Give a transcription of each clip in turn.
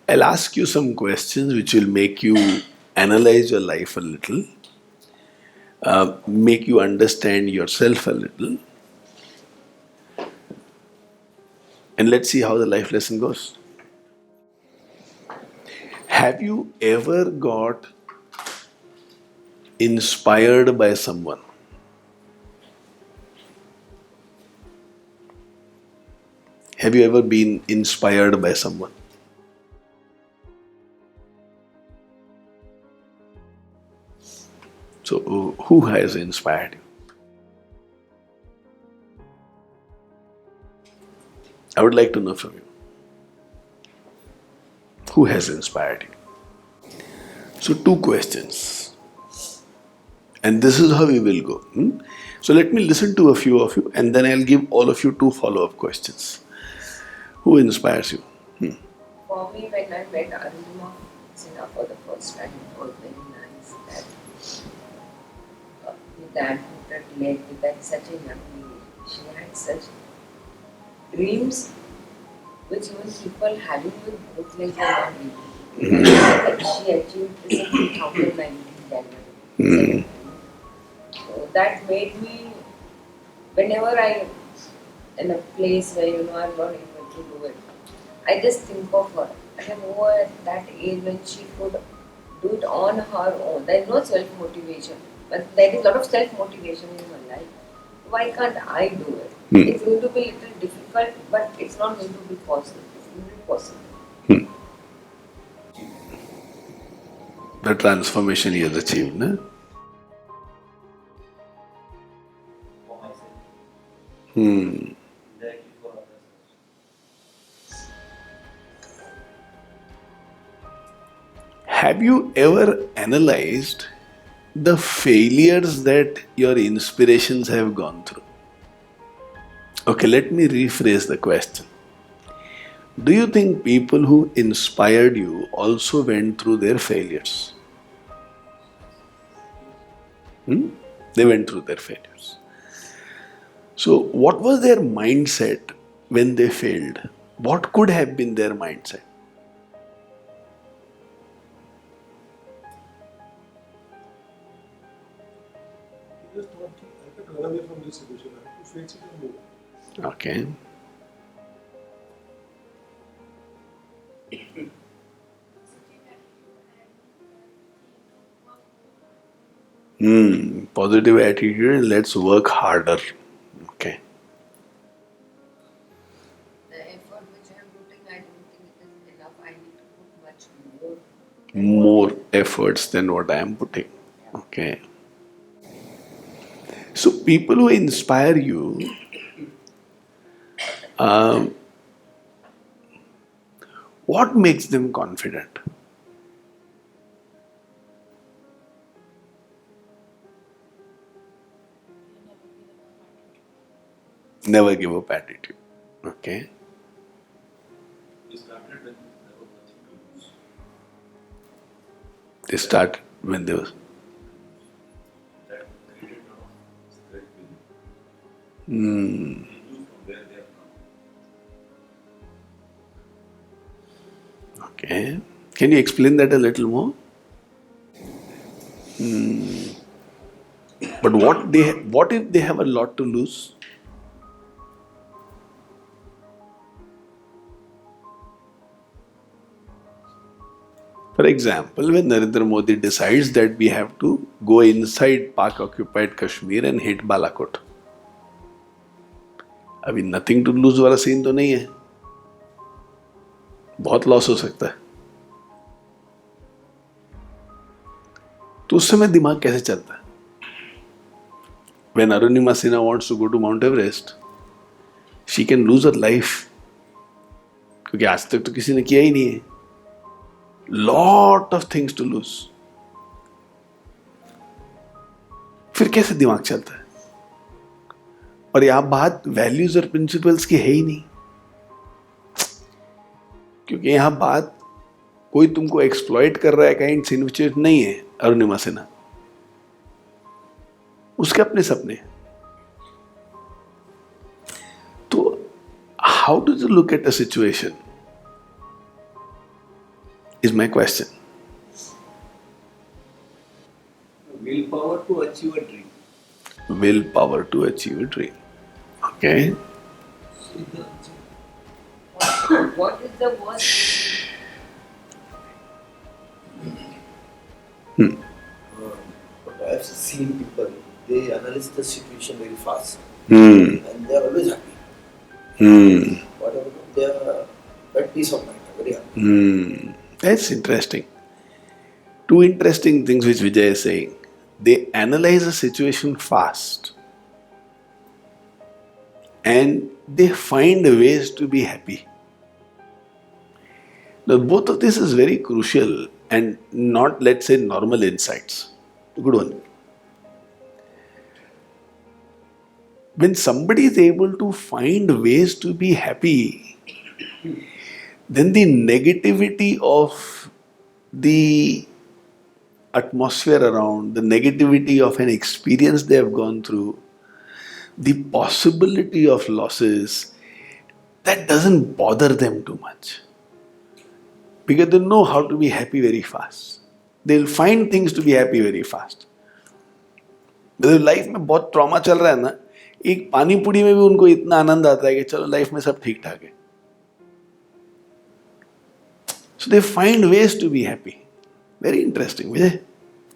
I'll ask you some questions which will make you analyze your life a little, make you understand yourself a little, and let's see how the life lesson goes. Have you ever got inspired by someone? Have you ever been inspired by someone? So, who has inspired you? I would like to know from you. Who has inspired you? So, two questions. And this is how we will go. So, let me listen to a few of you and then I'll give all of you two follow up questions. Who inspires you? For me, when I met Arunima Sinha for the first time, it was very nice that with that amputated leg, with that such a young age, she had such dreams which even people having with both legs are not able to do. And she achieved this in 2019 January. So that made me, whenever I in a place where I'm not able to do it, I just think of her. And over at that age when she could do it on her own, there is no self motivation, but there is a lot of self motivation in her life. Why can't I do it? It's going to be a little difficult, but it's not going to be possible. It's going to be possible. The transformation he has achieved, no? For myself, directly for others. Have you ever analyzed the failures that your inspirations have gone through? Okay, let me rephrase the question. Do you think people who inspired you also went through their failures? They went through their failures. So, what was their mindset when they failed? What could have been their mindset? He just thought I can run away from this situation. I have to face it and move. Okay. Positive attitude, let's work harder. Okay. The effort which I am putting, I don't think it is enough. I need to put much more. More efforts than what I am putting. Okay. So, people who inspire you, what makes them confident? Never give up attitude. Okay. We started when there was nothing to lose. They start when they was. That created a lot of spirit within. Hmm. They knew from where they have come. Okay. Can you explain that a little more? But what if they have a lot to lose? For example, when Narendra Modi decides that we have to go inside Pak occupied Kashmir and hit Balakot. अभी nothing to lose वाला scene तो नहीं है, बहुत loss हो सकता है. तो उस समय दिमाग कैसे चलता है? When Arunima Sinha wants to go to Mount Everest, she can lose her life. क्योंकि आज तक तो किसी ने किया ही नहीं है. Lot of things to lose. फिर कैसे दिमाग चलता है? और यहां बात वैल्यूज और प्रिंसिपल्स की है ही नहीं, क्योंकि यहां बात कोई तुमको एक्सप्लॉइट कर रहा है काइंड सिचुएशन नहीं है. अरुणिमा सिन्हा, उसके अपने सपने. तो how do you look at a situation? is my question. Willpower to achieve a dream. Willpower to achieve a dream. Okay. What is the worst? But I've seen people, they analyze the situation very fast Hmm. and they are always happy. Hmm. Whatever, they are at peace of mind, very happy. Hmm. That's interesting. Two interesting things which Vijay is saying. They analyze a situation fast and they find ways to be happy. Now, both of this is very crucial and not, let's say, normal insights. Good one. When somebody is able to find ways to be happy, then the negativity of the atmosphere around, the negativity of an experience they have gone through, the possibility of losses, that doesn't bother them too much. Because they know how to be happy very fast. They'll find things to be happy very fast. मतलब life में बहुत trauma चल रहा है ना, एक पानी पूरी में भी उनको इतना आनंद आता है कि चलो लाइफ में सब ठीक ठाक है. So they find ways to be happy. Very interesting, Vijay.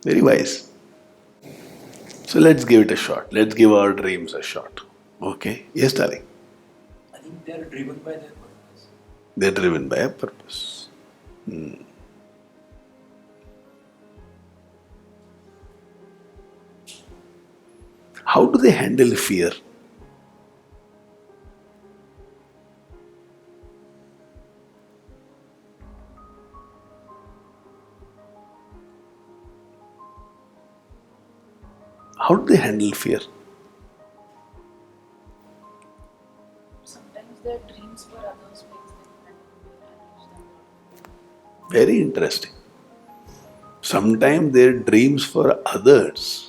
Very wise. So let's give it a shot. Let's give our dreams a shot. Okay? Yes, darling. I think they are driven by their purpose. They're driven by a purpose. How do they handle fear? How do they handle fear? Sometimes their dreams for others makes them happy. Very interesting. Sometimes their dreams for others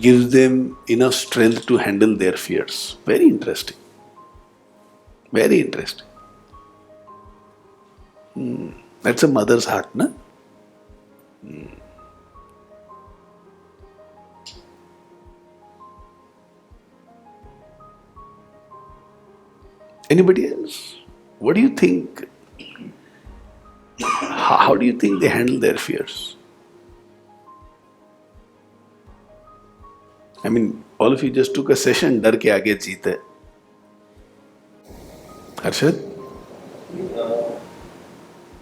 gives them enough strength to handle their fears. Very interesting. Very interesting. That's a mother's heart, no? Anybody else? What do you think? How do you think they handle their fears? I mean, all of you just took a session, डर के आगे जीते. Harshad?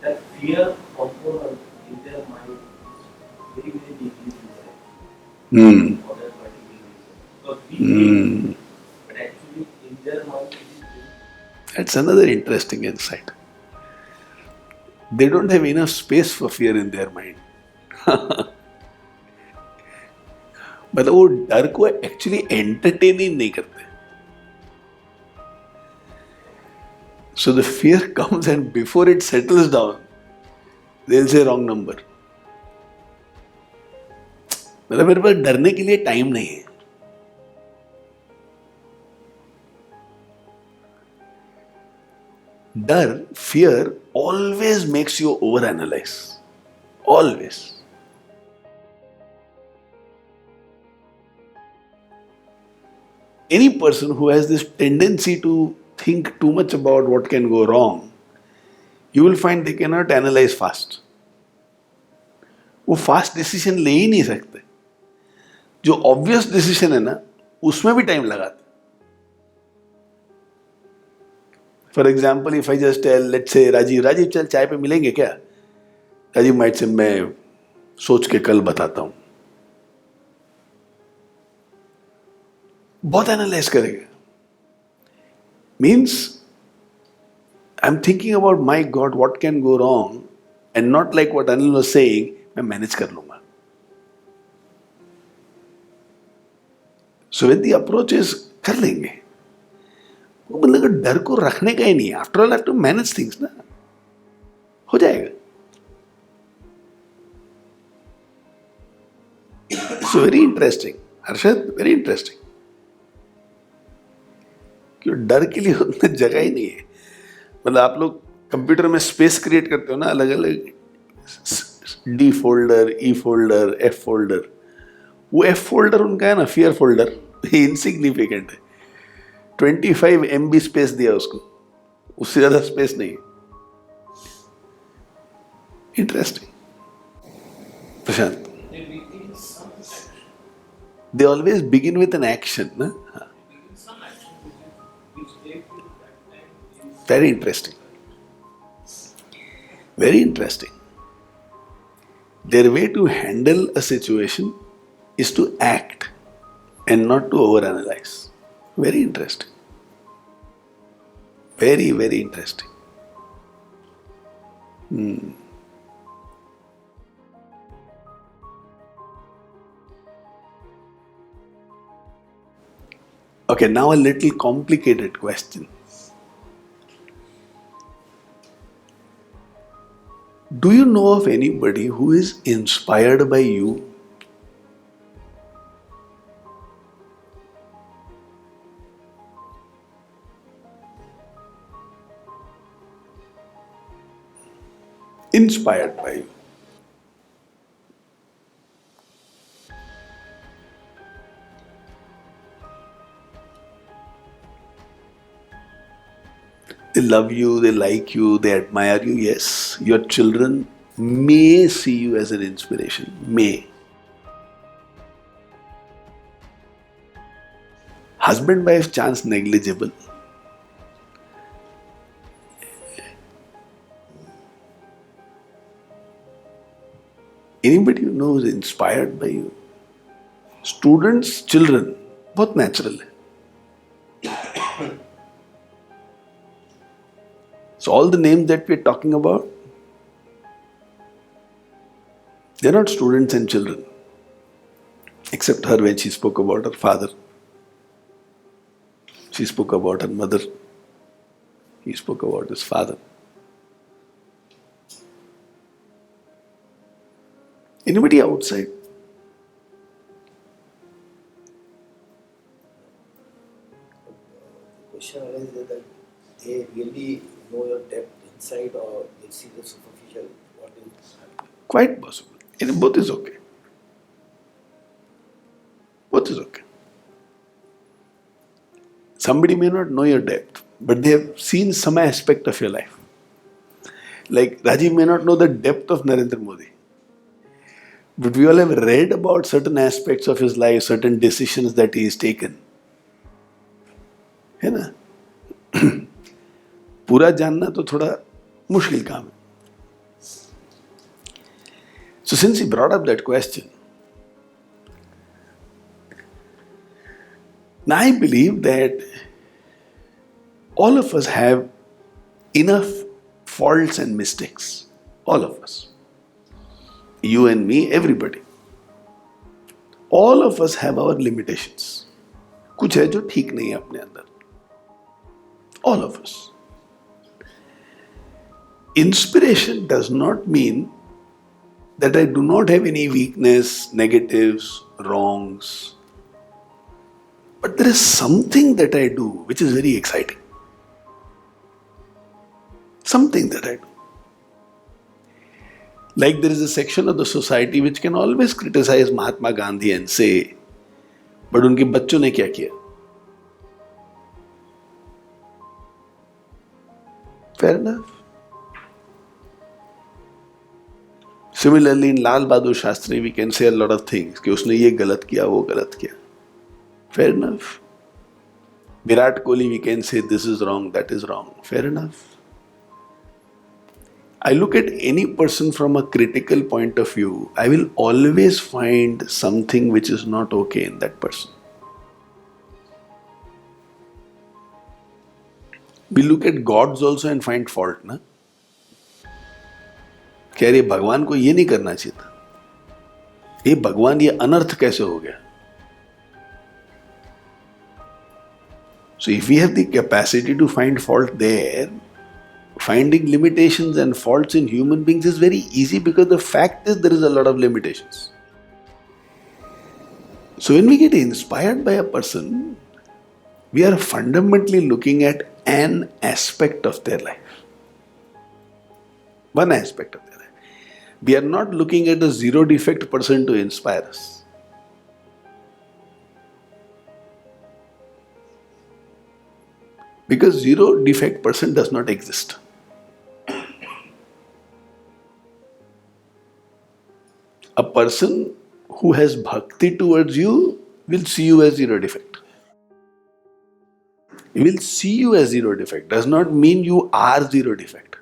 That fear component in their mind is very, very deeply inside for that particular reason. Because we think, but actually in their mind it is very. That's another interesting insight. They don't have enough space for fear in their mind. मतलब वो डर को actually entertain ही नहीं करते. So the fear comes and before it settles down, they'll say wrong number. मतलब मेरे पास डरने के लिए टाइम नहीं है. डर, fear always makes you overanalyze. Always. Any person who has this tendency to think too much about what can go wrong, you will find they cannot analyze fast. वो fast decision ले ही नहीं सकते. जो obvious decision है ना, उसमें भी time लगाते. For example, if I just tell, let's say Rajiv चल चाय पे मिलेंगे क्या? राजीव माइट से मैं सोच के कल बताता हूं. बहुत एनालाइज करेगा. Means I am thinking about my God what can go wrong and not like what Anil was saying, मैं मैनेज कर लूंगा. So when the approach is कर लेंगे, वो मतलब डर को रखने का ही नहीं है. After all have to manage things ना, हो जाएगा. So very interesting Harshad, very interesting. क्यों डर के लिए उतना जगह ही नहीं है. मतलब आप लोग कंप्यूटर में स्पेस क्रिएट करते हो ना, अलग अलग डी फोल्डर, ई फोल्डर, एफ फोल्डर. वो एफ फोल्डर उनका है ना, फियर फोल्डर, इनसिग्निफिकेंट है. 25 MB स्पेस दिया उसको, उससे ज्यादा स्पेस नहीं. Interesting. Prashant, They begin some action. they always begin with an action, na? They begin some action which they feel that time is Very interesting. Very interesting. Their way to handle a situation is to act and not to overanalyze. Very interesting. Very, very interesting. Okay, now a little complicated question. Do you know of anybody who is inspired by you? Inspired by you. They love you, they like you, they admire you. Yes, your children may see you as an inspiration. May. Husband-wife chance negligible. Anybody you know is inspired by you. Students, children, both natural. So all the names that we're talking about, they're not students and children. Except her when she spoke about her father. She spoke about her mother. He spoke about his father. Anybody outside? The question arises that they really know your depth inside or they see the superficial. What is happening? Quite possible. And both is okay. Both is okay. Somebody may not know your depth, but they have seen some aspect of your life. Like Rajiv may not know the depth of Narendra Modi. But we all have read about certain aspects of his life, certain decisions that he has taken. है ना? पूरा जानना तो थोड़ा मुश्किल काम है. So since he brought up that question, now I believe that all of us have enough faults and mistakes. All of us. You and me, everybody. All of us have our limitations. कुछ है जो ठीक नहीं है अपने अंदर. All of us. Inspiration does not mean that I do not have any weakness, negatives, wrongs. But there is something that I do which is very exciting. Something that I do. Like there is a section of the society which can always criticize Mahatma Gandhi and say, but उनके बच्चों ने क्या किया? Fair enough. Similarly, in Lal Bahadur Shastri, we can say a lot of things कि उसने ये गलत किया, वो गलत किया. Fair enough. Virat Kohli, we can say this is wrong, that is wrong. Fair enough. I look at any person from a critical point of view, I will always find something which is not okay in that person. We look at gods also and find fault, na? कह रहे भगवान को ये नहीं करना चाहिए था. ये भगवान ये अनर्थ कैसे हो गया? So if we have the capacity to find fault there, finding limitations and faults in human beings is very easy because the fact is there is a lot of limitations. So when we get inspired by a person, we are fundamentally looking at an aspect of their life. One aspect of that. We are not looking at a zero defect person to inspire us. Because zero defect person does not exist. A person who has bhakti towards you will see you as zero defect. He will see you as zero defect. Does not mean you are zero defect.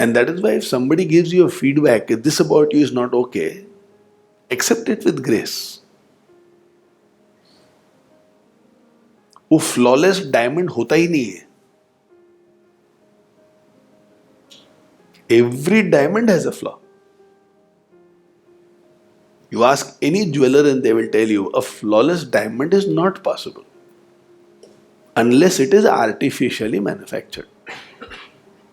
And that is why if somebody gives you a feedback, this about you is not okay, accept it with grace. वो flawless diamond होता ही नहीं है. Every diamond has a flaw. You ask any jeweler and they will tell you a flawless diamond is not possible unless it is artificially manufactured.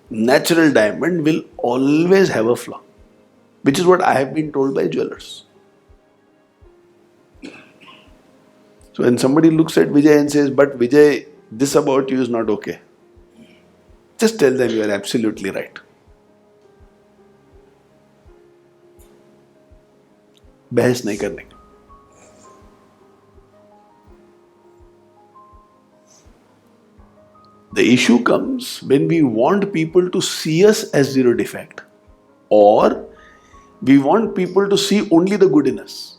Natural diamond will always have a flaw, which is what I have been told by jewelers. So when somebody looks at Vijay and says, but Vijay, this about you is not okay, just tell them you are absolutely right. बहस नहीं करने का. The issue comes when we want people to see us as zero defect, or we want people to see only the good in us.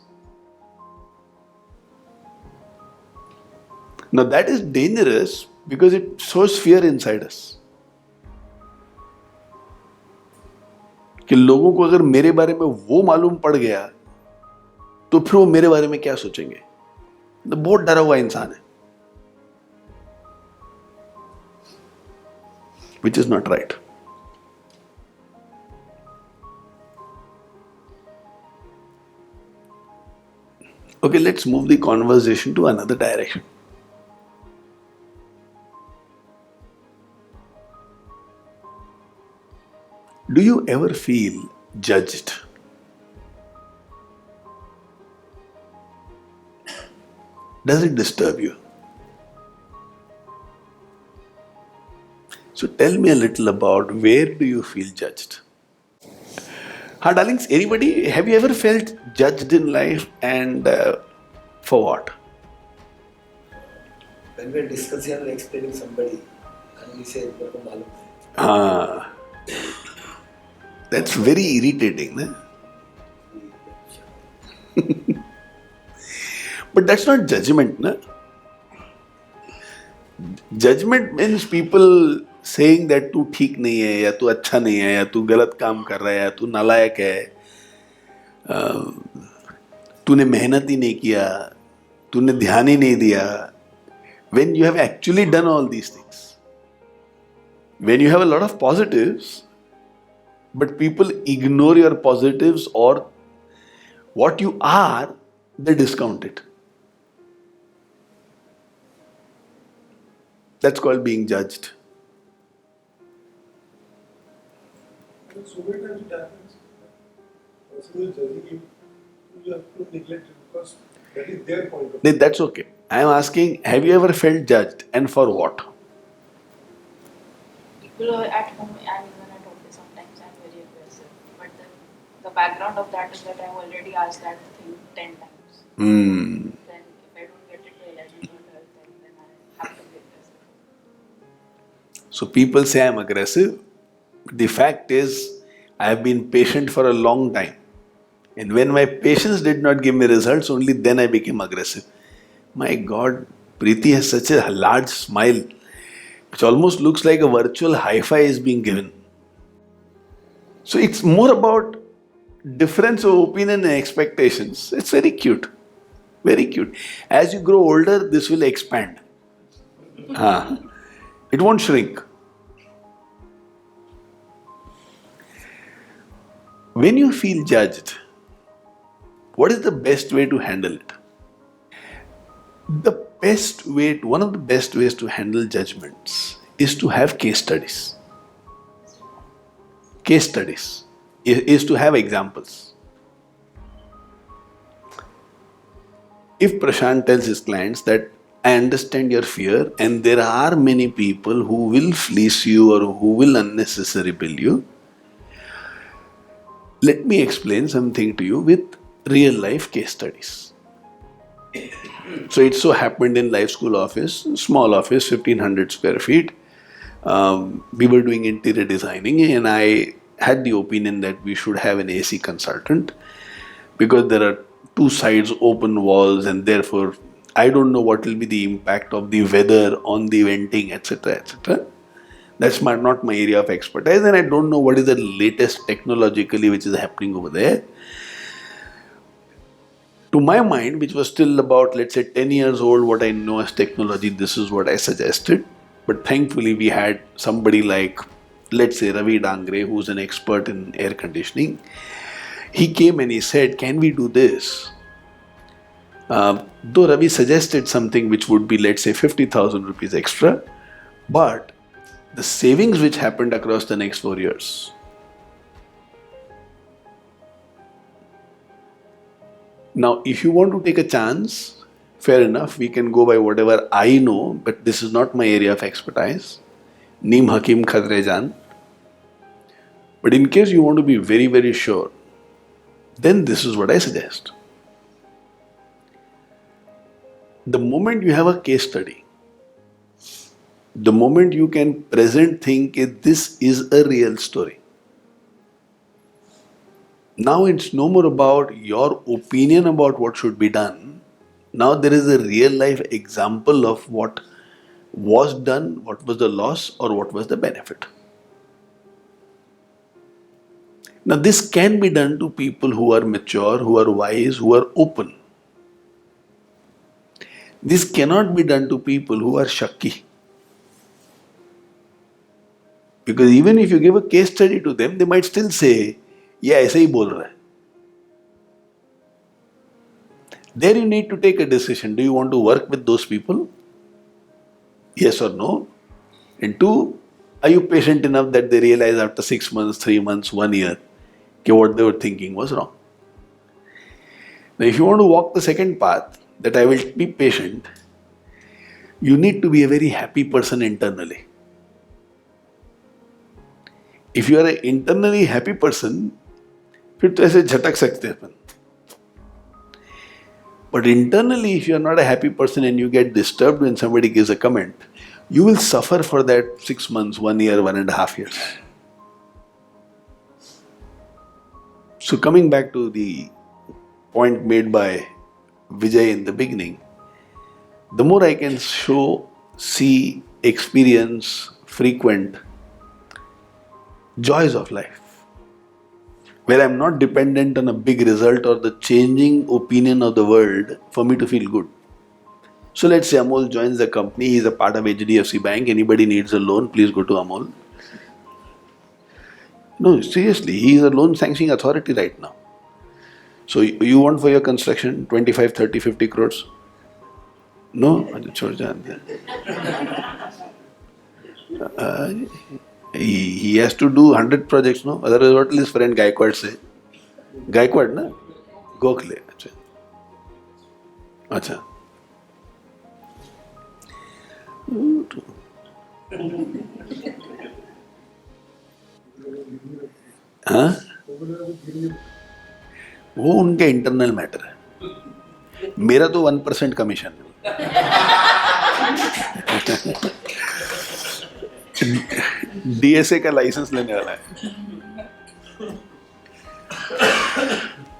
Now that is dangerous because it sows fear inside us. कि लोगों को अगर मेरे बारे में वो मालूम पड़ गया तो फिर वो मेरे बारे में क्या सोचेंगे. तो बहुत डरा हुआ इंसान है, which is not right. Okay, let's move the conversation to another direction. Do you ever feel judged? Does it disturb you? So tell me a little about where do you feel judged? Huh, darlings, anybody, have you ever felt judged in life and for what? When we are discussing or explaining somebody, and we say, "मेरे को मालूम है." Ah, that's very irritating, no? But that's not judgment, no? Judgment means people saying that तू ठीक नहीं है, या तू अच्छा नहीं है, या तू गलत काम कर रहा है, या तू नालायक है, तूने मेहनत ही नहीं किया, तूने ध्यान ही नहीं दिया. When you have actually done all these things, when you have a lot of positives, but people ignore your positives or what you are, they discount it. That's called being judged. So many times it happens. Person is judging you, you have to neglect it because that is their point of view. That's okay. I am asking, have you ever felt judged and for what? People are at home and even at office sometimes I'm very aggressive. But then the background of that is that I've already asked that thing 10 times. Then if I don't get it well, I do not help them, then I have to be aggressive. So people say I am aggressive. The fact is, I have been patient for a long time. And when my patience did not give me results, only then I became aggressive. My God, Preeti has such a large smile, which almost looks like a virtual hi-fi is being given. So it's more about difference of opinion and expectations. It's very cute. Very cute. As you grow older, this will expand. It won't shrink. When you feel judged, what is the best way to handle it? One of the best ways to handle judgments is to have case studies. Case studies is to have examples. If Prashant tells his clients that I understand your fear, and there are many people who will fleece you or who will unnecessarily bill you. Let me explain something to you with real life case studies. So it so happened in Life School office, small office, 1500 square feet. We were doing interior designing, and I had the opinion that we should have an AC consultant because there are two sides open walls, and therefore I don't know what will be the impact of the weather on the venting, etc. etc. That's not my area of expertise, and I don't know what is the latest technologically which is happening over there. To my mind, which was still about, let's say, 10 years old, what I know as technology, this is what I suggested. But thankfully, we had somebody like, let's say, Ravi Dangre, who's an expert in air conditioning. He came and he said, can we do this? Though Ravi suggested something which would be, let's say, 50,000 rupees extra, but the savings which happened across the next 4 years. Now, if you want to take a chance, fair enough, we can go by whatever I know, but this is not my area of expertise. Neem Hakim Khadre Jan. But in case you want to be very, very sure, then this is what I suggest. The moment you have a case study, the moment you can present think this is a real story. Now it's no more about your opinion about what should be done. Now there is a real life example of what was done, what was the loss, or what was the benefit. Now this can be done to people who are mature, who are wise, who are open. This cannot be done to people who are shakki. Because even if you give a case study to them, they might still say, yeah, ऐसे ही बोल रहा है. There you need to take a decision. Do you want to work with those people? Yes or no? And two, are you patient enough that they realize after 6 months, 3 months, 1 year, that what they were thinking was wrong? Now, if you want to walk the second path, that I will be patient, you need to be a very happy person internally. If you are an internally happy person, फिर तो ऐसे झटक सकते हैं. But internally, if you are not a happy person and you get disturbed when somebody gives a comment, you will suffer for that 6 months, 1 year, 1.5 years. So coming back to the point made by Vijay in the beginning, the more I can show, see, experience, frequent joys of life, where I'm not dependent on a big result or the changing opinion of the world for me to feel good. So let's say Amol joins the company, he's a part of HDFC Bank, anybody needs a loan, please go to Amol. No, seriously, he is a loan sanctioning authority right now. So you want for your construction 25, 30, 50 crores? No? He has to do 100 projects, no? Otherwise, what will his friend Gaikwad say? Gaikwad, na? Gokhale. Acha. हाँ? वो उनका internal matter है. मेरा तो 1% commission है. DSA का licence लेने वाला है.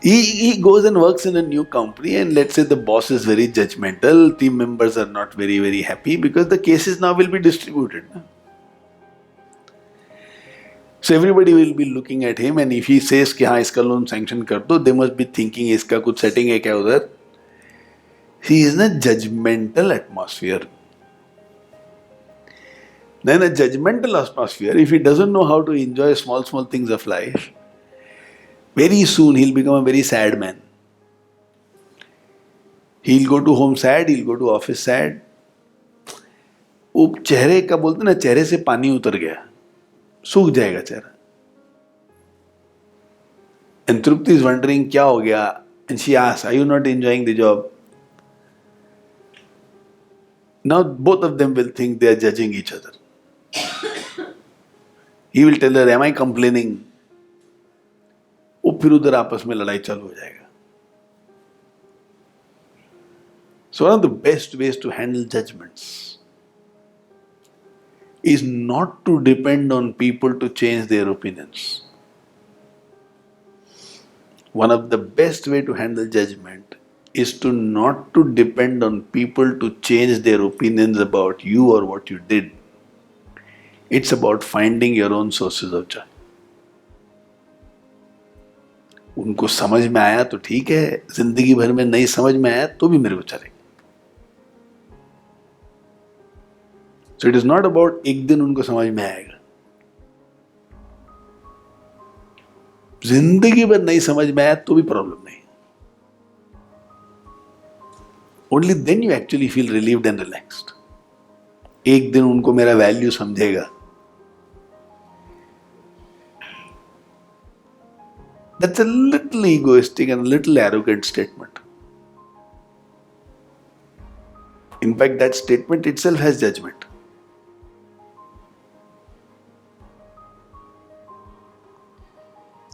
He goes and works in a new company, and let's say the boss is very judgmental, team members are not very, very happy because the cases now will be distributed. So everybody will be looking at him, and if he says कि हाँ इसका loan sanction कर दो, they must be thinking इसका कुछ setting है क्या उधर. He is in a judgmental atmosphere. Then a judgmental atmosphere, if he doesn't know how to enjoy small things of life, very soon he'll become a very sad man. He'll go to home sad, he'll go to office sad. वो चेहरे का बोलते ना, चेहरे से पानी उतर गया, सूख जाएगा चेहरा. And Trupti is wondering क्या हो गया, and she asks, are you not enjoying the job? Now both of them will think they are judging each other. He will tell her, am I complaining? वो फिर उधर आपस में लड़ाई चालू हो जाएगा. So one of the best ways to handle judgments is not to depend on people to change their opinions. One of the best way to handle judgment is to not to depend on people to change their opinions about you or what you did. It's about finding your own sources of joy. उनको समझ में आया तो ठीक है, जिंदगी भर में नहीं समझ में आया तो भी मेरे को चलेगा. So it is not about एक दिन उनको समझ में आएगा. जिंदगी भर नहीं समझ में आया तो भी प्रॉब्लम नहीं. Only then you actually feel relieved and relaxed. एक दिन उनको मेरा वैल्यू समझेगा. That's a little egoistic and a little arrogant statement. In fact, that statement itself has judgment.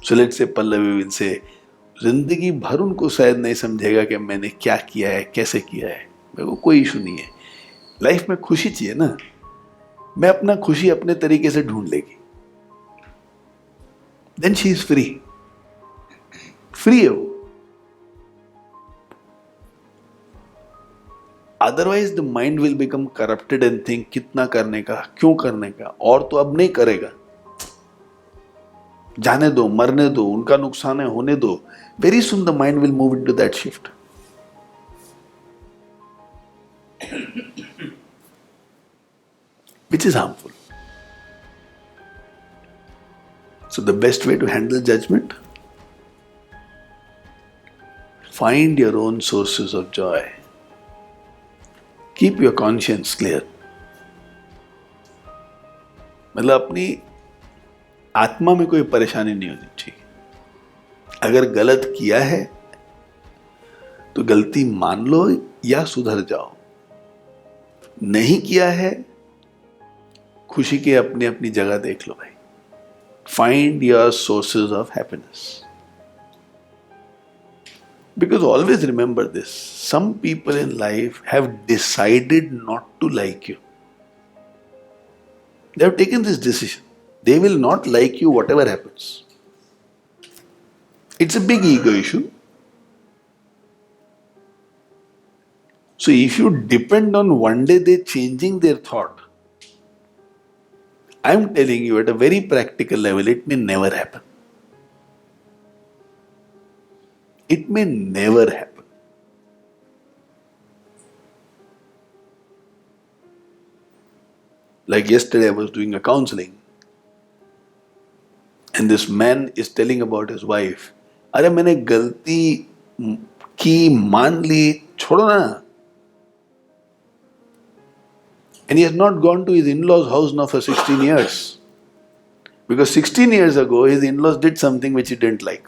So let's say Pallavi will say, जिंदगी भर उनको शायद नहीं समझेगा कि मैंने क्या किया है, कैसे किया है. मेरे को कोई इशू नहीं है. लाइफ में खुशी चाहिए ना. मैं अपना खुशी अपने तरीके से ढूंढ लेगी. Then she is free. Free है वो. Otherwise the mind will become corrupted and think कितना करने का, क्यों करने का, और तो अब नहीं करेगा. जाने दो, मरने दो, उनका नुकसान है होने दो. Very soon the mind will move into that shift. Which is harmful. So the best way to handle judgment, find your own sources of joy. Keep your conscience clear. मतलब अपनी आत्मा में कोई परेशानी नहीं होनी चाहिए. अगर गलत किया है तो गलती मान लो या सुधर जाओ. नहीं किया है, खुशी के अपनी अपनी जगह देख लो भाई. Find your sources of happiness. Because always remember this, some people in life have decided not to like you. They have taken this decision. They will not like you whatever happens. It's a big ego issue. So if you depend on one day they changing their thought, I'm telling you at a very practical level, it may never happen. It may never happen. Like yesterday I was doing a counseling and this man is telling about his wife. अरे मैंने गलती की, मान ली, छोड़ो ना. And he has not gone to his in-laws' house now for 16 years. Because 16 years ago his in-laws did something which he didn't like.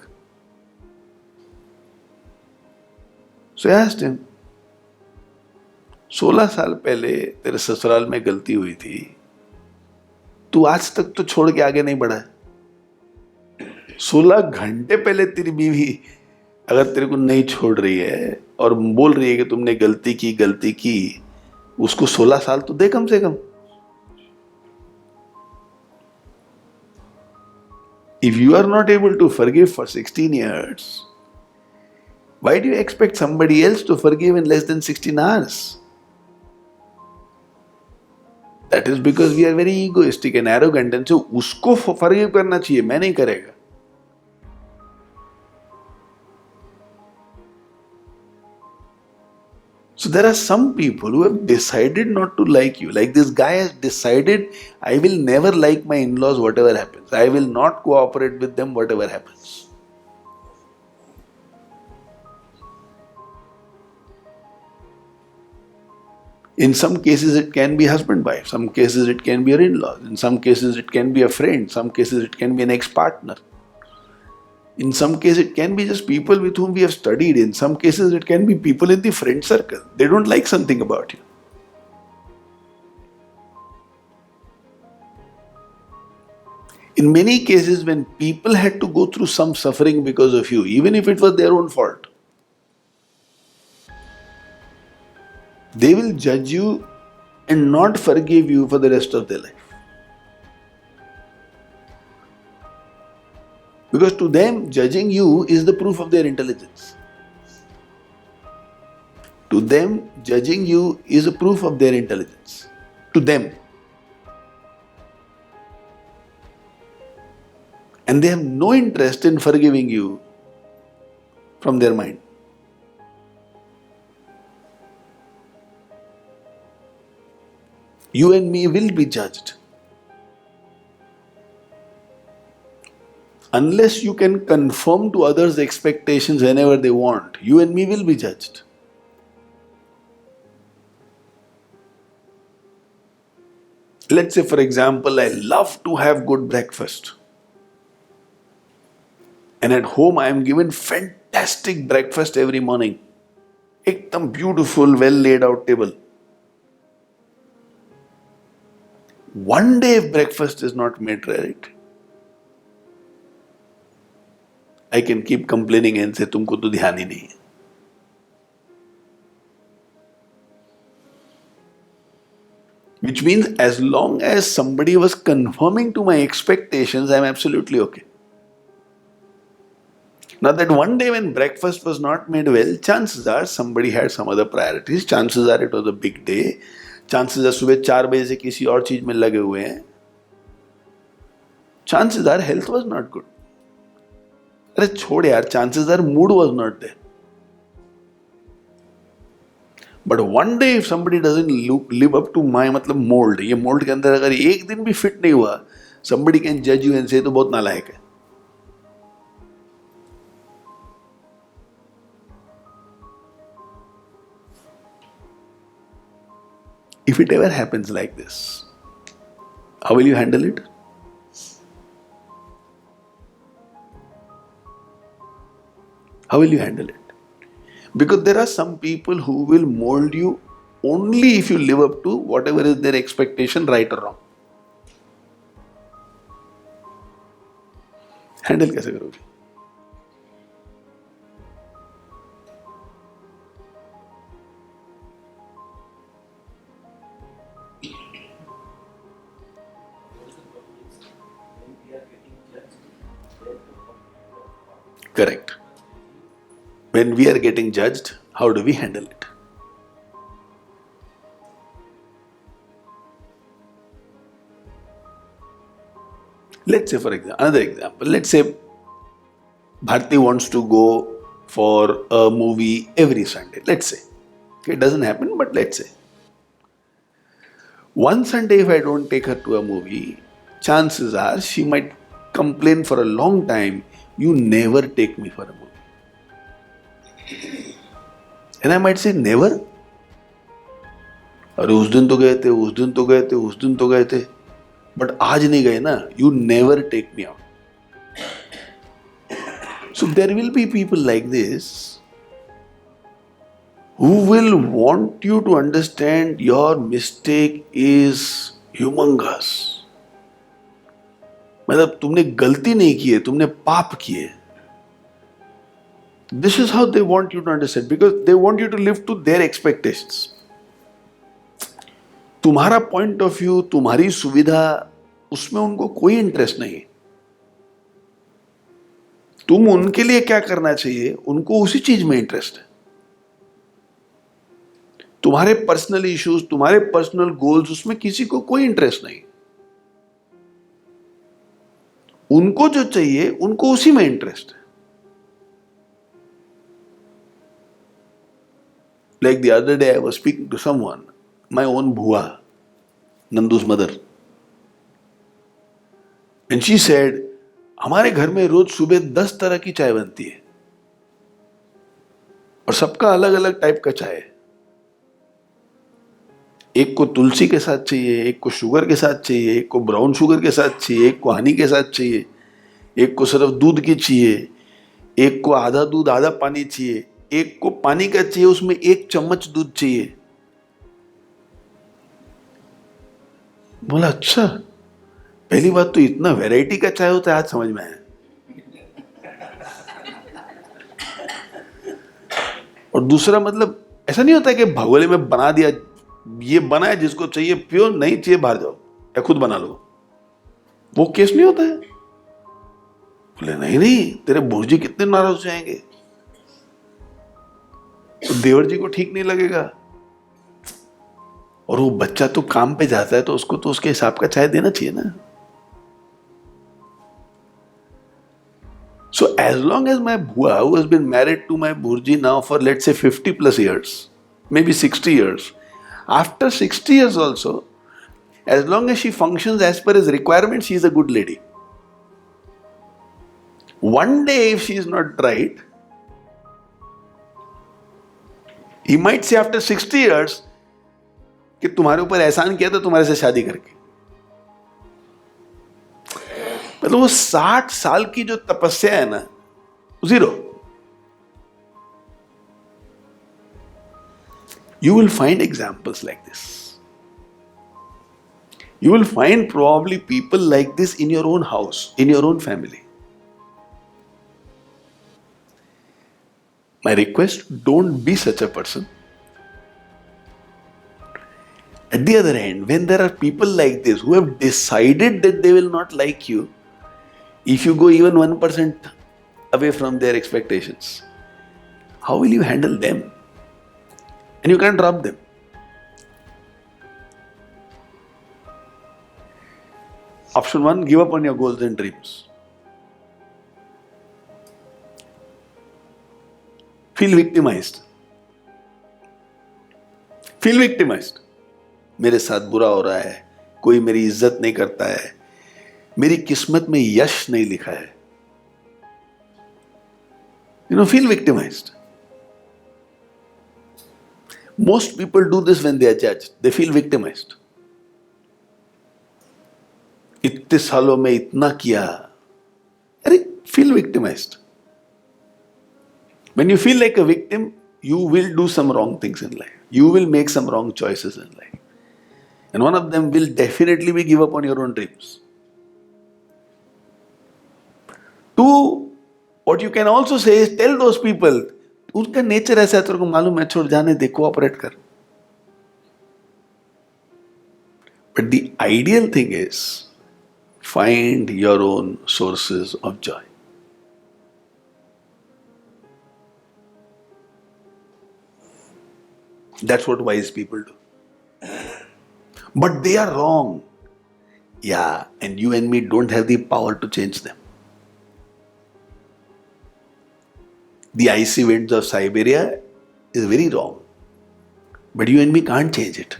So I asked him, 16 साल पहले तेरे ससुराल में गलती हुई थी, तू आज तक तो छोड़ के आगे नहीं बढ़ा है. 16 घंटे पहले तेरी बीवी अगर तेरे को नहीं छोड़ रही है और बोल रही है कि तुमने गलती की, उसको 16 साल तो दे कम से कम. If you are not able to forgive for 16 years, why do you expect somebody else to forgive in less than 16 hours? That is because we are very egoistic and arrogant, and so उसको forgive करना चाहिए, मैं नहीं करेगा. So there are some people who have decided not to like you. Like this guy has decided, I will never like my in-laws whatever happens. I will not cooperate with them whatever happens. In some cases it can be husband-wife, some cases it can be your in-laws, in some cases it can be a friend, some cases it can be an ex-partner. In some cases it can be just people with whom we have studied, in some cases it can be people in the friend circle. They don't like something about you. In many cases, when people had to go through some suffering because of you, even if it was their own fault, they will judge you and not forgive you for the rest of their life. Because to them, judging you is the proof of their intelligence. To them, judging you is a proof of their intelligence. To them. And they have no interest in forgiving you from their mind. You and me will be judged. Unless you can conform to others' expectations whenever they want, you and me will be judged. Let's say, for example, I love to have good breakfast. And at home, I am given fantastic breakfast every morning. Ekdam beautiful, well laid out table. One day, if breakfast is not made right, I can keep complaining and say, तुमको तो ध्यान ही नहीं है. Which means, as long as somebody was conforming to my expectations, I am absolutely okay. Now that one day when breakfast was not made well, chances are somebody had some other priorities. Chances are it was a big day. Chances are सुबह 4 बजे से किसी और चीज में लगे हुए हैं. Chances are health was not good. अरे छोड़ यार, chances are mood was not there. But one day if somebody doesn't live up to my मतलब mold, ये mold के अंदर अगर एक दिन भी fit नहीं हुआ, somebody can judge you and say तो बहुत नालायक है. If it ever happens like this, how will you handle it? How will you handle it? Because there are some people who will mold you only if you live up to whatever is their expectation, right or wrong. Handle कैसे करोगे? Correct. When we are getting judged, how do we handle it? Let's say, for example, another example. Let's say Bharti wants to go for a movie every Sunday. Let's say. Okay, it doesn't happen, but let's say. One Sunday, if I don't take her to a movie, chances are she might complain for a long time, you never take me for a movie. And I might say, never? अरे उस दिन तो गए थे, उस दिन तो गए थे, उस दिन तो गए थे, but आज नहीं गए ना, you never take me out. So there will be people like this who will want you to understand your mistake is humongous. मतलब तुमने गलती नहीं की है, तुमने पाप किए. This is how they want you to understand, because they want you to live to their expectations. तुम्हारा पॉइंट ऑफ व्यू, तुम्हारी सुविधा, उसमें उनको कोई इंटरेस्ट नहीं. तुम उनके लिए क्या करना चाहिए, उनको उसी चीज में इंटरेस्ट है. तुम्हारे पर्सनल इश्यूज, तुम्हारे पर्सनल गोल्स, उसमें किसी को कोई इंटरेस्ट नहीं. उनको जो चाहिए, उनको उसी में इंटरेस्ट है. Like the other day, I was speaking to someone, my own bhua, Nandu's mother. And she said, हमारे घर में रोज सुबह 10 तरह की चाय बनती है. और सबका अलग अलग टाइप का चाय है. एक को तुलसी के साथ चाहिए, एक को शुगर के साथ चाहिए, एक को ब्राउन शुगर के साथ चाहिए, एक को हनी के साथ चाहिए, एक को सिर्फ दूध की चाहिए, एक को आधा दूध आधा पानी चाहिए, एक को पानी का चाहिए, उसमें 1 चम्मच दूध चाहिए. बोला अच्छा, पहली बात तो इतना वैरायटी का चाय होता है, आज समझ में आया। और दूसरा मतलब ऐसा नहीं होता है कि भगोले में बना दिया, ये बना है, जिसको चाहिए पियो, नहीं चाहिए बाहर जाओ या खुद बना लो, वो केस नहीं होता है। बोले नहीं नहीं, तेरे भुर्जी कितने नाराज हो जाएंगे, तो देवर जी को ठीक नहीं लगेगा। और वो बच्चा तो काम पे जाता है, तो उसको तो उसके हिसाब का चाय देना चाहिए ना। So as long as my bua, who has been married to my burji now for let's say 50 plus years, maybe 60 years, after 60 years also, as long as she functions as per his requirements, she is a good lady. One day if she is not right, he might say after 60 years कि तुम्हारे ऊपर एहसान किया था तुम्हारे से शादी करके। मतलब वो 60 साल की जो तपस्या है ना, zero. You will find examples like this. You will find probably people like this in your own house, in your own family. My request, don't be such a person. At the other hand, when there are people like this who have decided that they will not like you, if you go even 1% away from their expectations, how will you handle them? And you can't drop them. Option 1, give up on your goals and dreams. Feel victimized. Feel victimized. मेरे साथ बुरा हो रहा है, कोई मेरी इज्जत नहीं करता है, मेरी किस्मत में यश नहीं लिखा है. Feel victimized. Most people do this when they are judged. They feel victimized. इतने सालों में इतना किया, अरे feel victimized. When you feel like a victim, you will do some wrong things in life. You will make some wrong choices in life. And one of them will definitely be give up on your own dreams. Two, what you can also say is tell those people, उनका nature ऐसा है, तेरे को मालूम है, छोड़ जाने दे, cooperate कर. But the ideal thing is find your own sources of joy. That's what wise people do. But they are wrong. Yeah, and you and me don't have the power to change them. The icy winds of Siberia is very wrong. But you and me can't change it.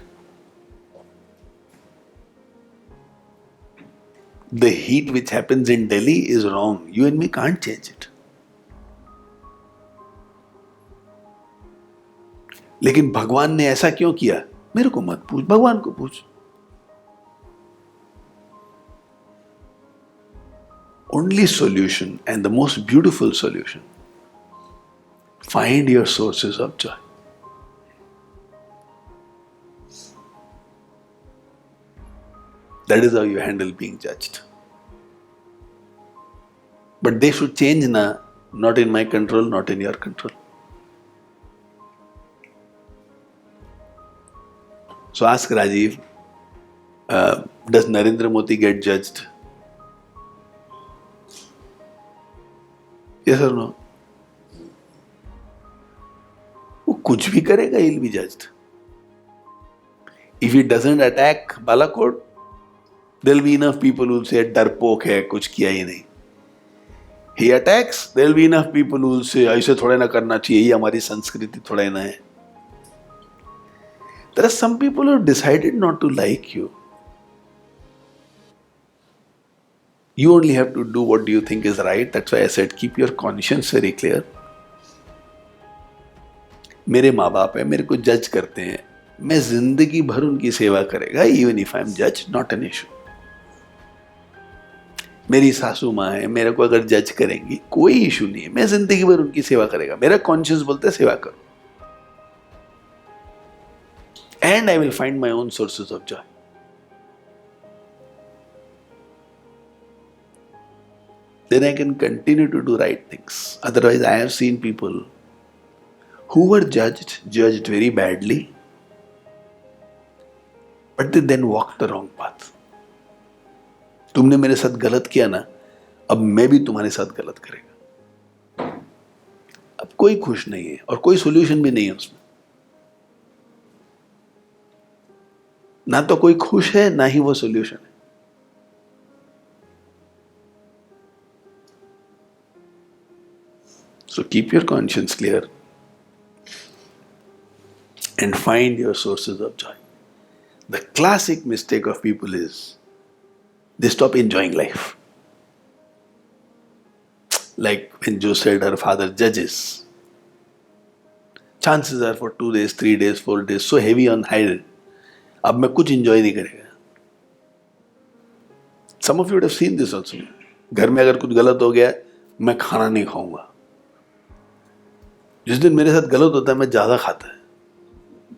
The heat which happens in Delhi is wrong. You and me can't change it. लेकिन भगवान ने ऐसा क्यों किया? मेरे को मत पूछ, भगवान को पूछ. Only solution and the most beautiful solution. Find your sources of joy. That is how you handle being judged. But they should change now, not in my control, not in your control. So ask Rajiv, does Narendra Modi get judged? Yes or no? वो कुछ भी करेगा, he'll be judged. If he doesn't attack Balakot, there'll be enough people who'll say डरपोक है, कुछ किया ही नहीं. He attacks, there'll be enough people who'll say ऐसे थोड़ा ना करना चाहिए, ये हमारी संस्कृति थोड़ा ना है. There are some people who have decided not to like you. You only have to do what you think is right. That's why I said keep your conscience very clear. मेरे माँ बाप है, मेरे को जज करते हैं, मैं जिंदगी भर उनकी सेवा करेगा. Even if I am judged, not an issue. मेरी सासू माँ है, मेरे को अगर जज करेंगी कोई इशू नहीं है, मैं जिंदगी भर उनकी सेवा करेगा. मेरा कॉन्शियस बोलता है सेवा करो. And I will find my own sources of joy. then I can continue to do right things. Otherwise, I have seen people who were judged very badly, but they then walked the wrong path. तुमने मेरे साथ गलत किया ना, अब मैं भी तुम्हारे साथ गलत करेगा. अब कोई खुश नहीं है और कोई सोल्यूशन भी नहीं है उसमें. ना तो कोई खुश है ना ही वो सोल्यूशन है. So keep your conscience clear and find your sources of joy. The classic mistake of people is they stop enjoying life. Like when Jo said her father judges. Chances are for 2 days, 3 days, 4 days, so heavy on head. अब मैं कुछ enjoy नहीं करेगा. Some of you would have seen this also. घर में अगर कुछ गलत हो गया, मैं खाना नहीं खाऊंगा. जिस दिन मेरे साथ गलत होता है मैं ज्यादा खाता है.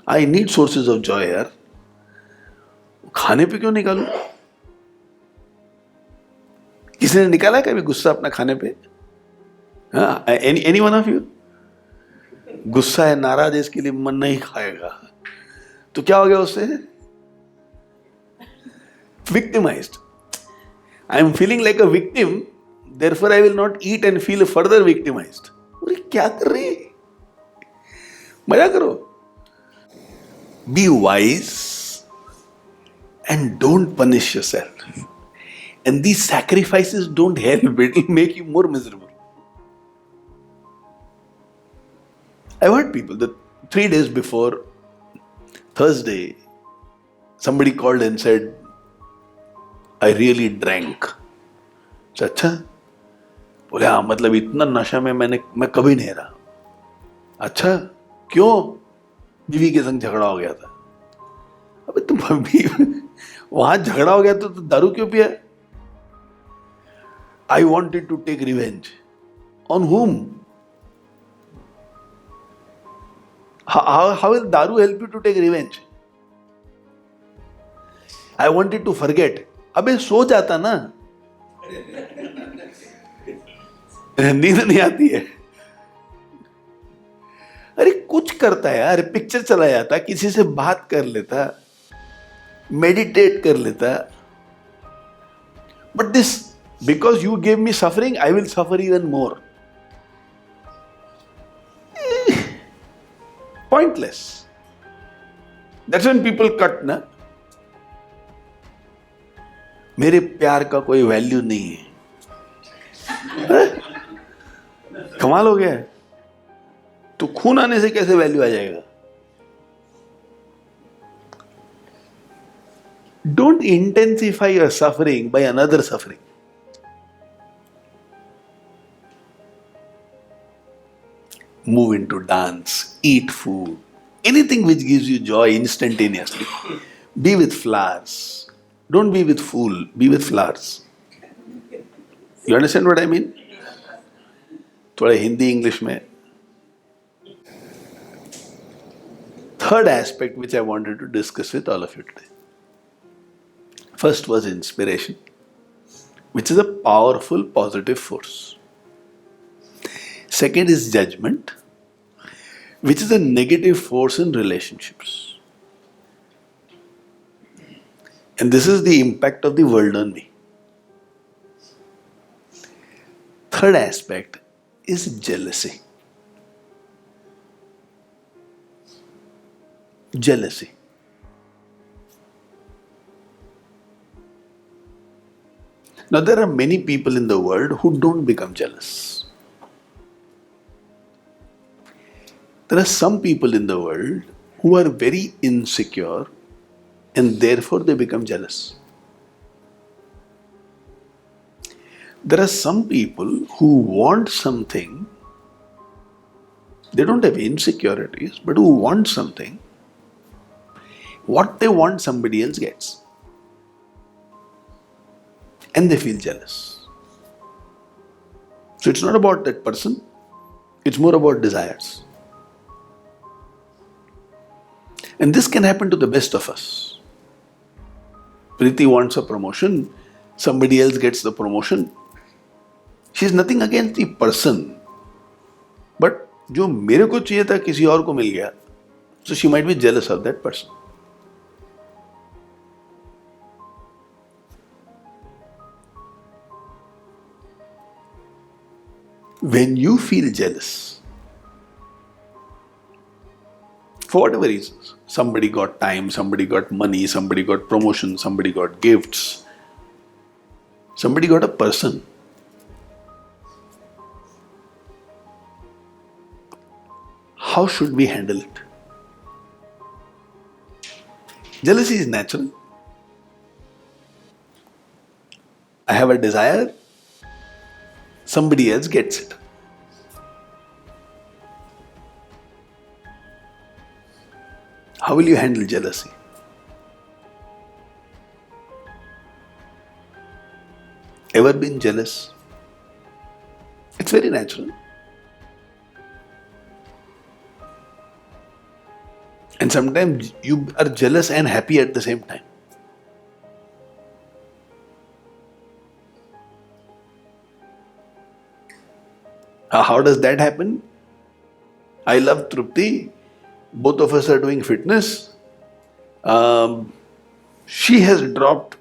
I need sources of Joy यार. खाने पे क्यों निकालूं? किसी ने निकाला है कभी गुस्सा अपना खाने पे? हाँ, एनी वन ऑफ यू? गुस्सा है, नाराज है, इसके लिए मन नहीं खाएगा. तो क्या हो गया उससे? Victimised. I am feeling like a victim, therefore I will not eat and feel further victimised. अरे क्या कर रही है? मजा करो. Be wise and don't punish yourself. And these sacrifices don't help, it will make you more miserable. I've heard people that 3 days before Thursday, somebody called and said, I really drank. अच्छा बोले हाँ मतलब इतना नशा में मैं कभी नहीं रहा. अच्छा क्यों? बीवी के संग झगड़ा हो गया था. अबे तुम अभी वहां झगड़ा हो गया तो दारू क्यों पिया? I wanted to take revenge. On whom? How will daru help you to take revenge? I wanted to forget. अबे सो जाता ना. नींद नहीं आती है. अरे कुछ करता है यार, पिक्चर चला जाता, किसी से बात कर लेता, मेडिटेट कर लेता. But this, because you gave me suffering, I will suffer even more. Pointless. That's when people cut, ना. मेरे प्यार का कोई वैल्यू नहीं है. कमाल हो गया है. तो खून आने से कैसे वैल्यू आ जाएगा? Don't intensify your suffering by another suffering. Move into dance, eat food, anything which gives you joy instantaneously. Be with flowers. Don't be with fool, be with flowers. You understand what I mean? थोड़ा Hindi English में. Third aspect which I wanted to discuss with all of you today. First was inspiration, which is a powerful positive force. Second is judgment, which is a negative force in relationships. And this is the impact of the world on me. Third aspect is jealousy. Jealousy. Now, there are many people in the world who don't become jealous. There are some people in the world who are very insecure and therefore they become jealous. There are some people who want something, they don't have insecurities, but who want something. What they want, somebody else gets. And they feel jealous. So it's not about that person, it's more about desires. And this can happen to the best of us. Preeti wants a promotion, somebody else gets the promotion. She is nothing against the person, but जो मेरे को चाहिए था किसी और को मिल गया, so she might be jealous of that person. When you feel jealous, for whatever reasons, somebody got time, somebody got money, somebody got promotion, somebody got gifts, somebody got a person. How should we handle it? Jealousy is natural. I have a desire, somebody else gets it. How will you handle jealousy? Ever been jealous? It's very natural. And sometimes you are jealous and happy at the same time. How does that happen? I love Trupti. Both of us are doing fitness. She has dropped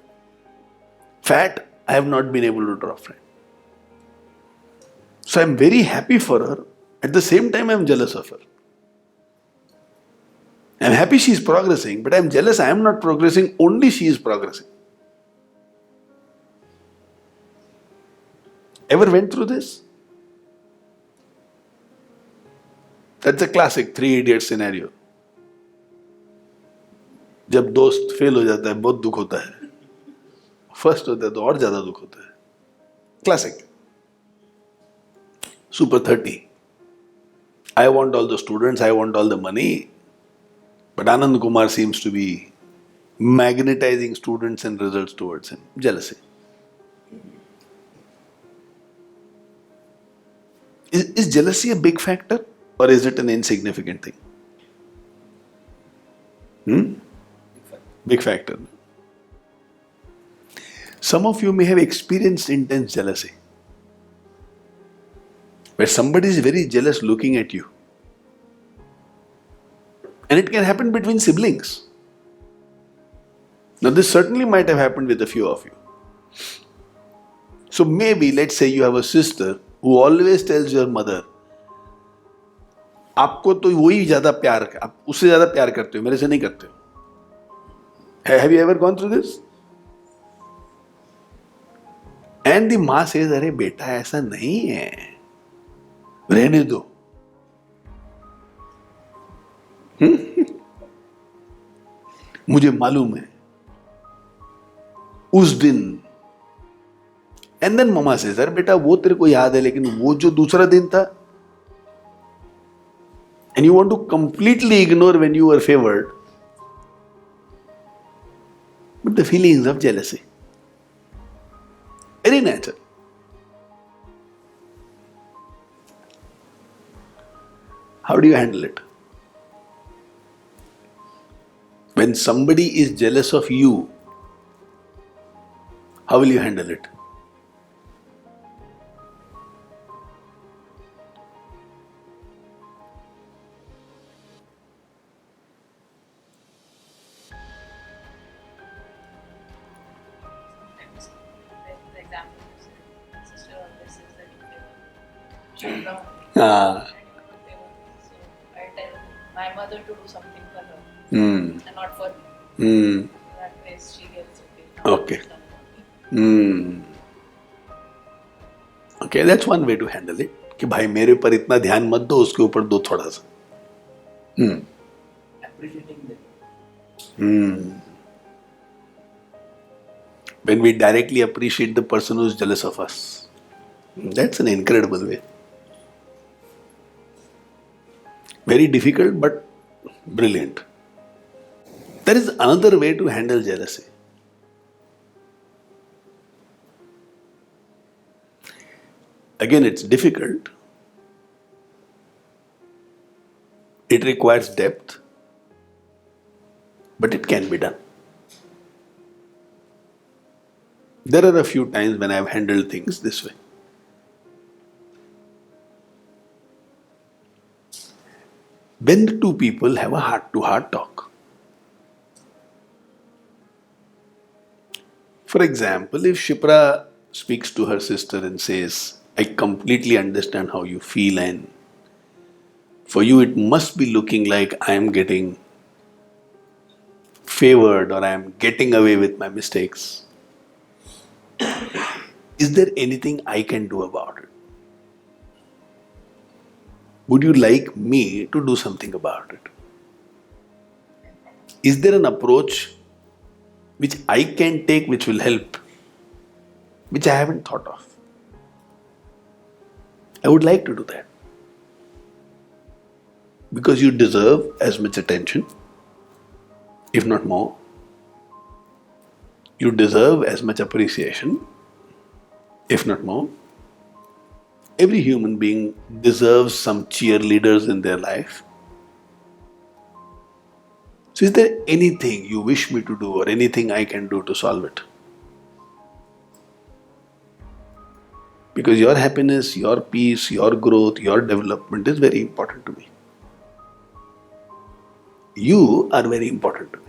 fat. I have not been able to drop fat. So I'm very happy for her. At the same time, I'm jealous of her. I'm happy she's progressing, but I'm jealous I am not progressing, only she is progressing. Ever went through this? That's a classic Three Idiots scenario. जब दोस्त fail हो जाता है बहुत दुख होता है, first होता है तो और ज्यादा दुख होता है. Classic. Super 30. I want all the students, I want all the money, but Anand Kumar seems to be magnetizing students and results towards him. Jealousy. Is jealousy a big factor or is it an insignificant thing? Big factor. Some of you may have experienced intense jealousy, where somebody is very jealous looking at you. And it can happen between siblings. Now, this certainly might have happened with a few of you. So, maybe, let's say you have a sister who always tells your mother, आपको तो वही ज्यादा प्यार, आप उससे ज्यादा प्यार करते हो, मेरे से नहीं करते हो. Have you ever gone through this? And the माँ says, अरे बेटा ऐसा नहीं है, रहने दो. मुझे मालूम है उस दिन. एंड देन ममा से, सर बेटा वो तेरे को याद है, लेकिन वो जो दूसरा दिन था. And you want to completely ignore when you are favoured, but the feelings of jealousy very natural. How do you handle it? When somebody is jealous of you, how will you handle it? Sometimes, like the example you said, my sister always says that you favor. She's the one. Ah. And you don't favor me. So I tell my mother to do something for her Hmm. and not for me. Hmm. So that way she gets okay. Okay. It's done for me. Hmm. Okay, that's one way to handle it. कि भाई मेरे पर इतना ध्यान मत दो, उसके ऊपर दो थोड़ा सा. Hmm. appreciating them. Hmm. When we directly appreciate the person who is jealous of us, that's an incredible way. Very difficult but brilliant. There is another way to handle jealousy. Again, it's difficult. It requires depth, but it can be done. There are a few times when I've handled things this way. when the two people have a heart-to-heart talk. For example, if Shipra speaks to her sister and says, I completely understand how you feel, and for you it must be looking like I am getting favored or I am getting away with my mistakes. Is there anything I can do about it? Would you like me to do something about it? Is there an approach which I can take which will help, which I haven't thought of? I would like to do that. Because you deserve as much attention, if not more. You deserve as much appreciation, if not more. Every human being deserves some cheerleaders in their life. So, is there anything you wish me to do or anything I can do to solve it? Because your happiness, your peace, your growth, your development is very important to me. You are very important to me.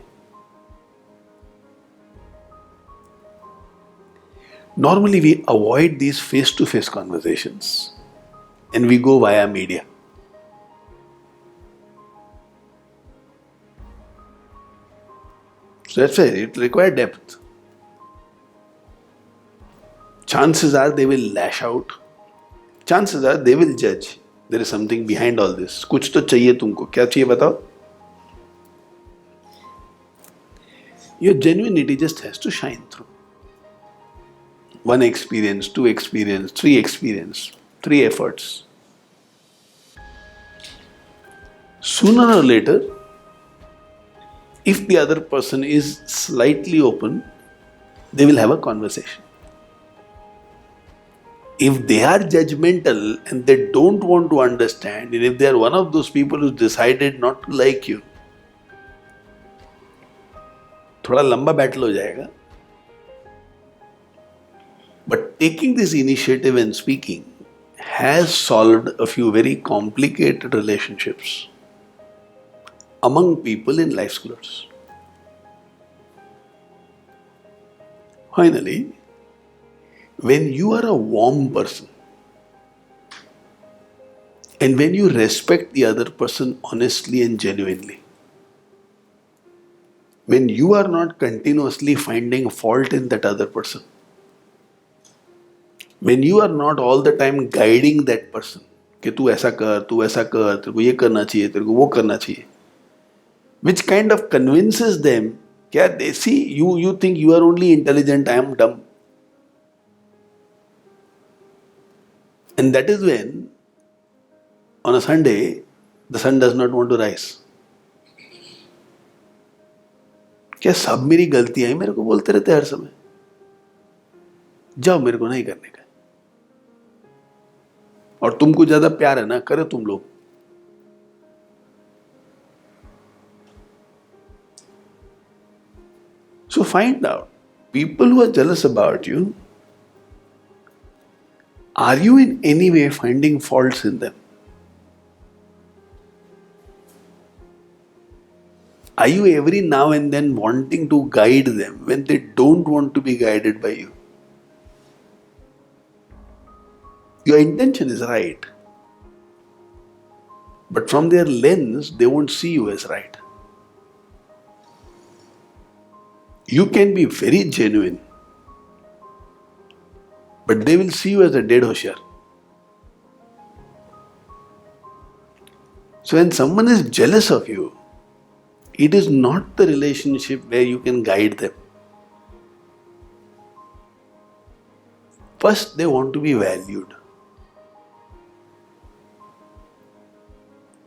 Normally, we avoid these face-to-face conversations and we go via media. So that's why it requires depth. Chances are they will lash out. Chances are they will judge. There is something behind all this. कुछ तो चाहिए तुमको. क्या चाहिए बताओ? Your genuinity just has to shine through. One experience, two experience, three efforts. Sooner or later, if the other person is slightly open, they will have a conversation. If they are judgmental and they don't want to understand, and if they are one of those people who decided not to like you, थोड़ा लंबा battle हो जाएगा. But taking this initiative and speaking has solved a few very complicated relationships among people in life's clothes. Finally, when you are a warm person and when you respect the other person honestly and genuinely, when you are not continuously finding fault in that other person, when you are not all the time guiding that person कि तू ऐसा कर, तेरे को ये करना चाहिए, तेरे को वो करना चाहिए, which kind of convinces them क्या they see you think you are only intelligent, I am dumb. And that is when on a Sunday the sun does not want to rise. क्या सब मेरी गलतियां ही मेरे को बोलते रहते हर समय? जाओ, मेरे को नहीं करने का. और तुमको ज्यादा प्यार है ना, करो तुम लोग. So find out, people who are jealous about you, are you in any way finding faults in them? Are you every now and then wanting to guide them when they don't want to be guided by you? Your intention is right, but from their lens, they won't see you as right. You can be very genuine, but they will see you as a dead hoshiyar. So when someone is jealous of you, it is not the relationship where you can guide them. First, they want to be valued.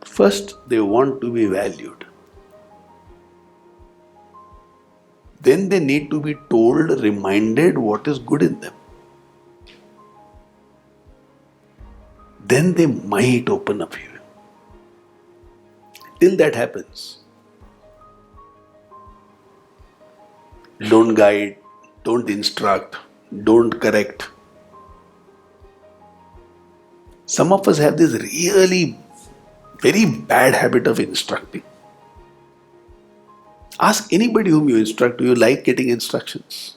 First, they want to be valued. Then they need to be told, reminded what is good in them. Then they might open up here. Till that happens, don't guide, don't instruct, don't correct. Some of us have this really Very bad habit of instructing. Ask anybody whom you instruct, do you like getting instructions?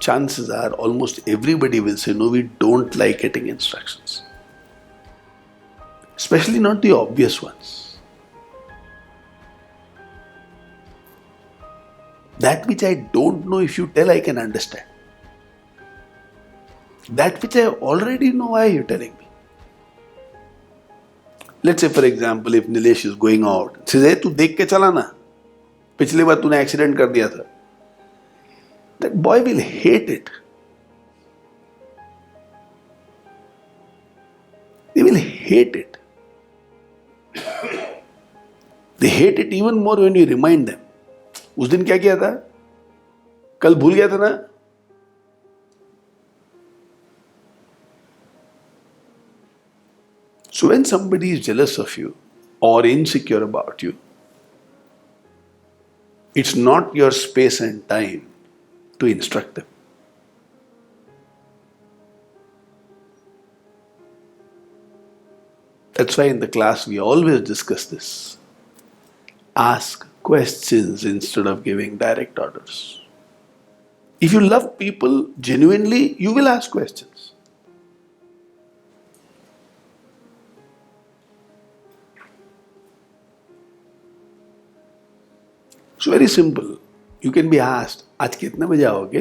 Chances are almost everybody will say, no, we don't like getting instructions. Especially not the obvious ones. That which I don't know, if you tell, I can understand. That which I already know, why are you telling me? Let's say, for example, if Nilesh is going out, says, hey, तू देख के चला ना, पिछली बार तूने accident कर दिया था. That boy will hate it. They will hate it. They hate it even more when you remind them. उस दिन क्या किया था? कल भूल गया था ना? So when somebody is jealous of you or insecure about you, it's not your space and time to instruct them. That's why in the class we always discuss this. Ask questions instead of giving direct orders. If you love people genuinely, you will ask questions. It's very simple. You can be asked, आज कितने बजे आओगे?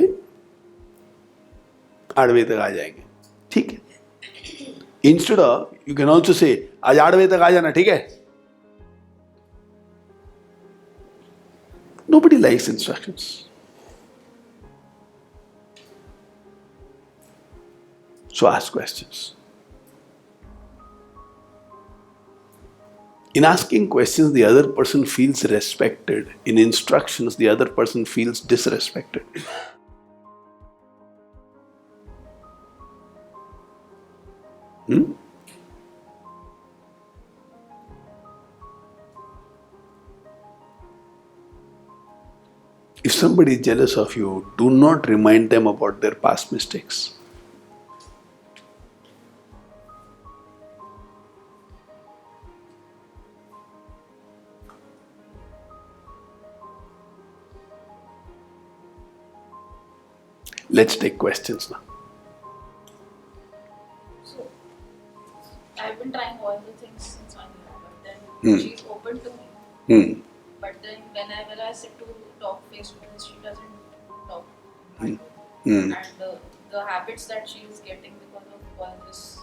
8 बजे तक आ जाएंगे. ठीक है. Instead of, you can also say, आज 8 बजे तक आ जाना, ठीक है? Nobody likes instructions. So ask questions. In asking questions, the other person feels respected. In instructions, the other person feels disrespected. If somebody is jealous of you, do not remind them about their past mistakes. Let's take questions now. So, I've been trying all the things since 1 year, but then she's open to me. But then whenever I sit to talk face to face, she doesn't talk. And the habits that she is getting because of all this,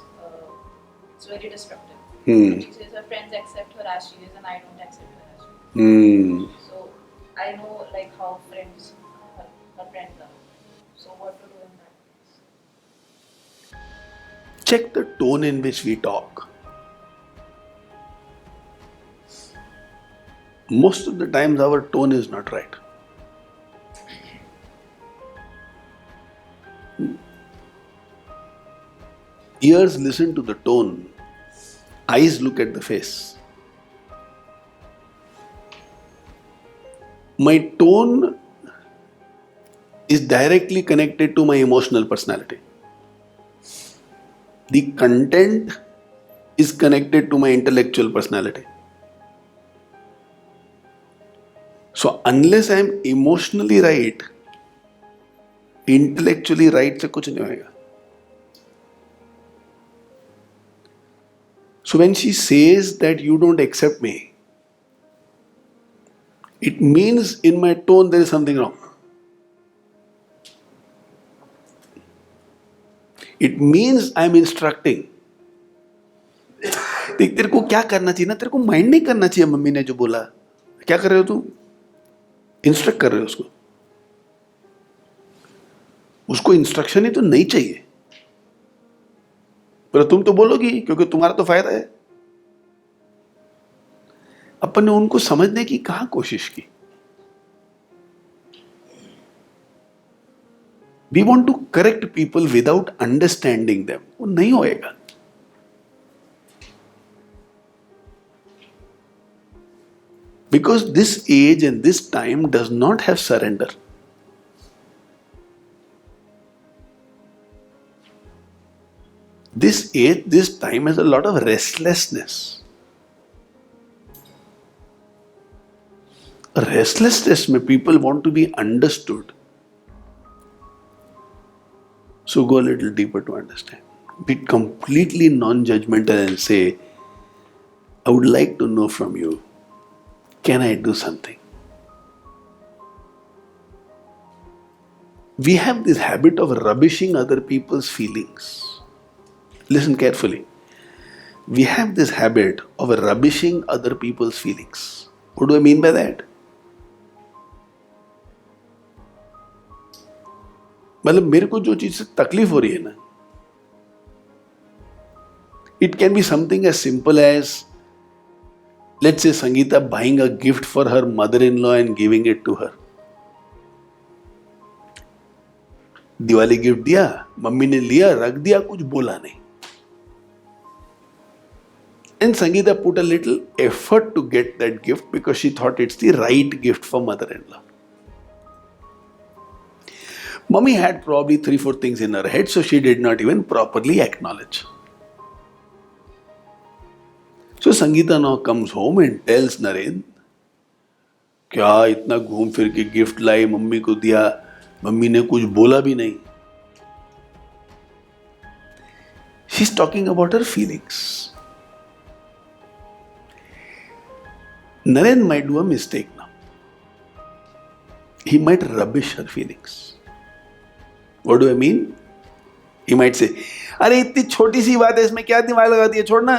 it's very destructive. She says her friends accept her as she is and I don't accept her as she is. So I know like how friends, her friends are. So what to do in that case? Check the tone in which we talk. Most of the times our tone is not right. Ears listen to the tone. Eyes look at the face. My tone is directly connected to my emotional personality. The content is connected to my intellectual personality. So unless I am emotionally right, intellectually right से कुछ नहीं होएगा. So when she says that you don't accept me, it means in my tone there is something wrong. It means I am instructing. देख तेरे को क्या करना चाहिए ना, तेरे को माइंड नहीं करना चाहिए मम्मी ने जो बोला. क्या कर रहे हो तुम? इंस्ट्रक्ट कर रहे हो उसको. उसको इंस्ट्रक्शन ही तो नहीं चाहिए, पर तुम तो बोलोगी क्योंकि तुम्हारा तो फायदा है. अपन ने उनको समझने की कहां कोशिश की. We want to correct people without understanding them. वो नहीं होएगा. Because this age and this time does not have surrender. This age, this time has a lot of restlessness. Restlessness mein people want to be understood. So go a little deeper to understand. Be completely non-judgmental and say, I would like to know from you, can I do something? We have this habit of rubbishing other people's feelings. Listen carefully. We have this habit of rubbishing other people's feelings. What do I mean by that? मतलब मेरे को जो चीज से तकलीफ हो रही है ना, it can be something as simple as, let's say Sangeeta buying a gift for her mother-in-law and giving it to her. Diwali gift दिया, मम्मी ने लिया, रख दिया, कुछ बोला नहीं. And Sangeeta put a little effort to get that gift because she thought it's the right gift for mother-in-law. Mummy had probably 3-4 things in her head, so she did not even properly acknowledge. So Sangeeta now comes home and tells Naren, क्या इतना घूम फिर के gift लाई, mummy को दिया, mummy ने कुछ बोला भी नहीं. She's talking about her feelings. Naren might do a mistake now. He might rubbish her feelings. What do I mean? He might say, अरे इतनी छोटी सी बात है, इसमें क्या दिमाग लगा दिया, छोड़ना.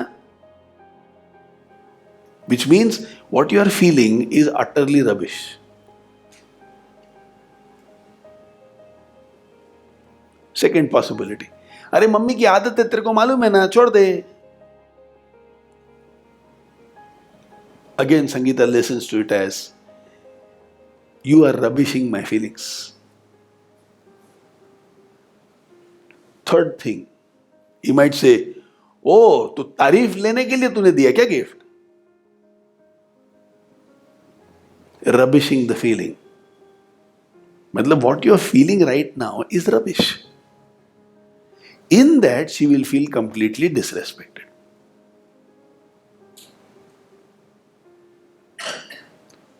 Which means what you are feeling is utterly rubbish. Second possibility, अरे मम्मी की आदत है, तेरे को मालूम है ना, छोड़ दे. Again, Sangeeta listens to it as, you are rubbishing my feelings. Third thing, he might say, oh, तो तारीफ लेने के लिए तूने दिया क्या गिफ्ट? Rubbishing the feeling. मतलब what you are feeling right now is rubbish. In that, she will feel completely disrespected.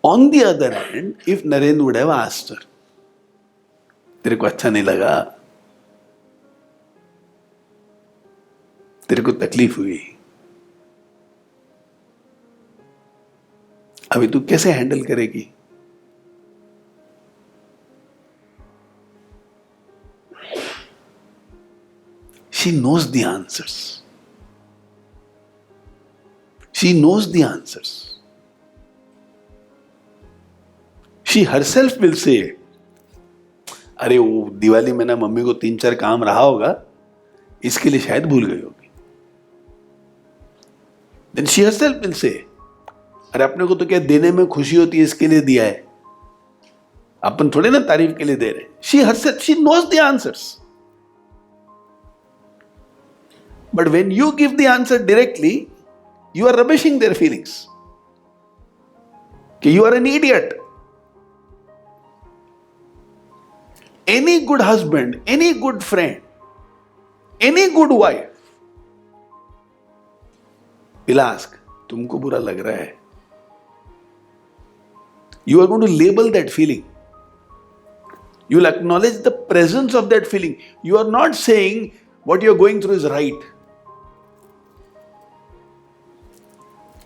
On the other hand, if Naren would have asked her, तेरे को अच्छा नहीं लगा, तेरे को तकलीफ हुई, अभी तू कैसे हैंडल करेगी? She knows the answers. She knows the answers. She herself will say, अरे वो दिवाली में ना मम्मी को 3-4 काम रहा होगा, इसके लिए शायद भूल गई होगी. Then she herself will say, अरे अपने को तो क्या देने में खुशी होती है, इसके लिए दिया है, अपन थोड़े ना तारीफ के लिए दे रहे. She herself, she knows the answers. But when you give the answer directly, you are rubbishing their feelings. Okay, you are an idiot. Any good husband, any good friend, any good wife will ask, तुमको बुरा लग रहा है. You are going to label that feeling. You will acknowledge the presence of that feeling. You are not saying what you are going through is right.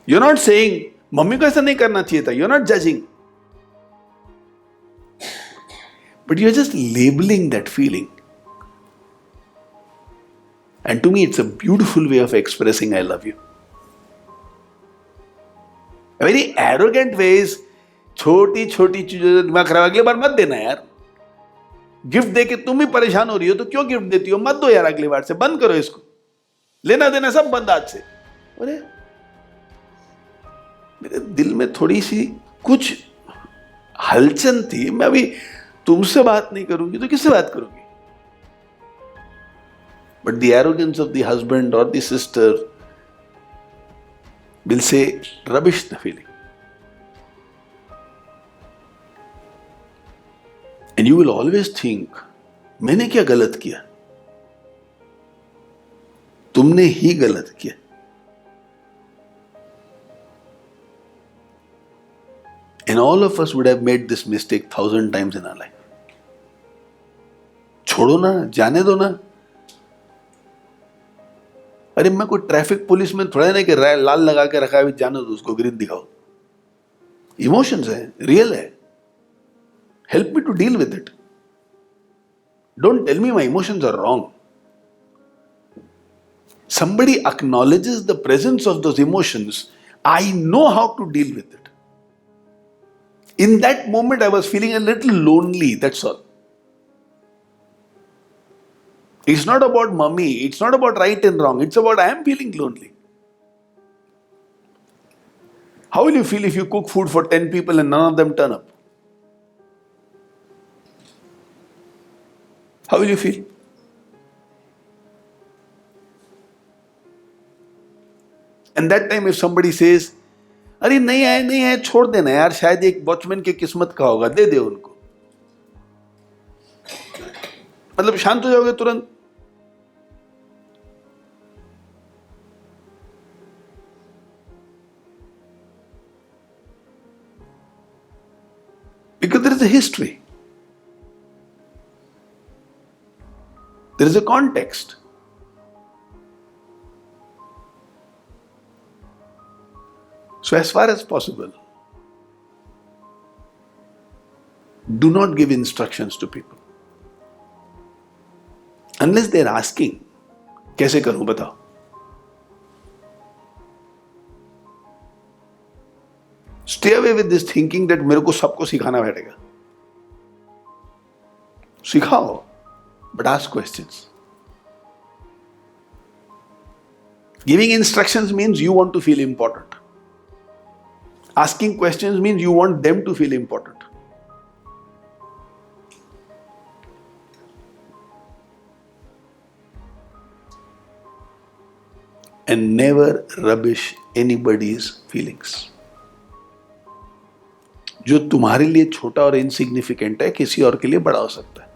You are not saying, mummy को ऐसा नहीं करना चाहिए था. You are not judging. But you are just labeling that feeling. And to me, it's a beautiful way of expressing I love you. A very arrogant way is, छोटी छोटी चीजों दिमाग खराब, अगली बार मत देना यार. गिफ्ट देके तुम ही परेशान हो रही हो तो क्यों गिफ्ट देती हो? मत दो यार, अगली बार से बंद करो इसको, लेना देना सब बंद आज से. अरे मेरे दिल में थोड़ी सी कुछ हलचल थी, मैं अभी तुमसे बात नहीं करूंगी तो किससे बात करूंगी? But the arrogance of the husband or the sister will say, rubbish the feeling. And you will always think, मैंने क्या गलत किया? तुमने ही गलत किया. And all of us would have made this mistake 1,000 times in our life. छोड़ो ना, जाने दो ना. अरे मैं कोई ट्रैफिक पुलिस में थोड़ा नहीं कि लाल लगा के रखा है, जाने दो उसको, ग्रीन दिखाओ. इमोशंस है, रियल है. Help me to deal with it. Don't tell me my emotions are wrong. Somebody acknowledges the presence of those emotions. I know how to deal with it. In that moment, I was feeling a little lonely, that's all. It's not about mummy, it's not about right and wrong, it's about I am feeling lonely. How will you feel if you cook food for 10 people and none of them turn up? How will you feel? And that time if somebody says, अरे नहीं आए छोड़ देना यार, शायद एक watchman की किस्मत का होगा, दे दे उनको. मतलब शांत हो जाओगे तुरंत. Because there is a history. There is a context. So as far as possible, do not give instructions to people. Unless they are asking, कैसे करूं बताओ? Stay away with this thinking that मेरे को सबको सिखाना बैठेगा. सिखाओ, but ask questions. Giving instructions means you want to feel important. Asking questions means you want them to feel important. And never rubbish anybody's feelings. जो तुम्हारे लिए छोटा और insignificant है, किसी और के लिए बड़ा हो सकता है.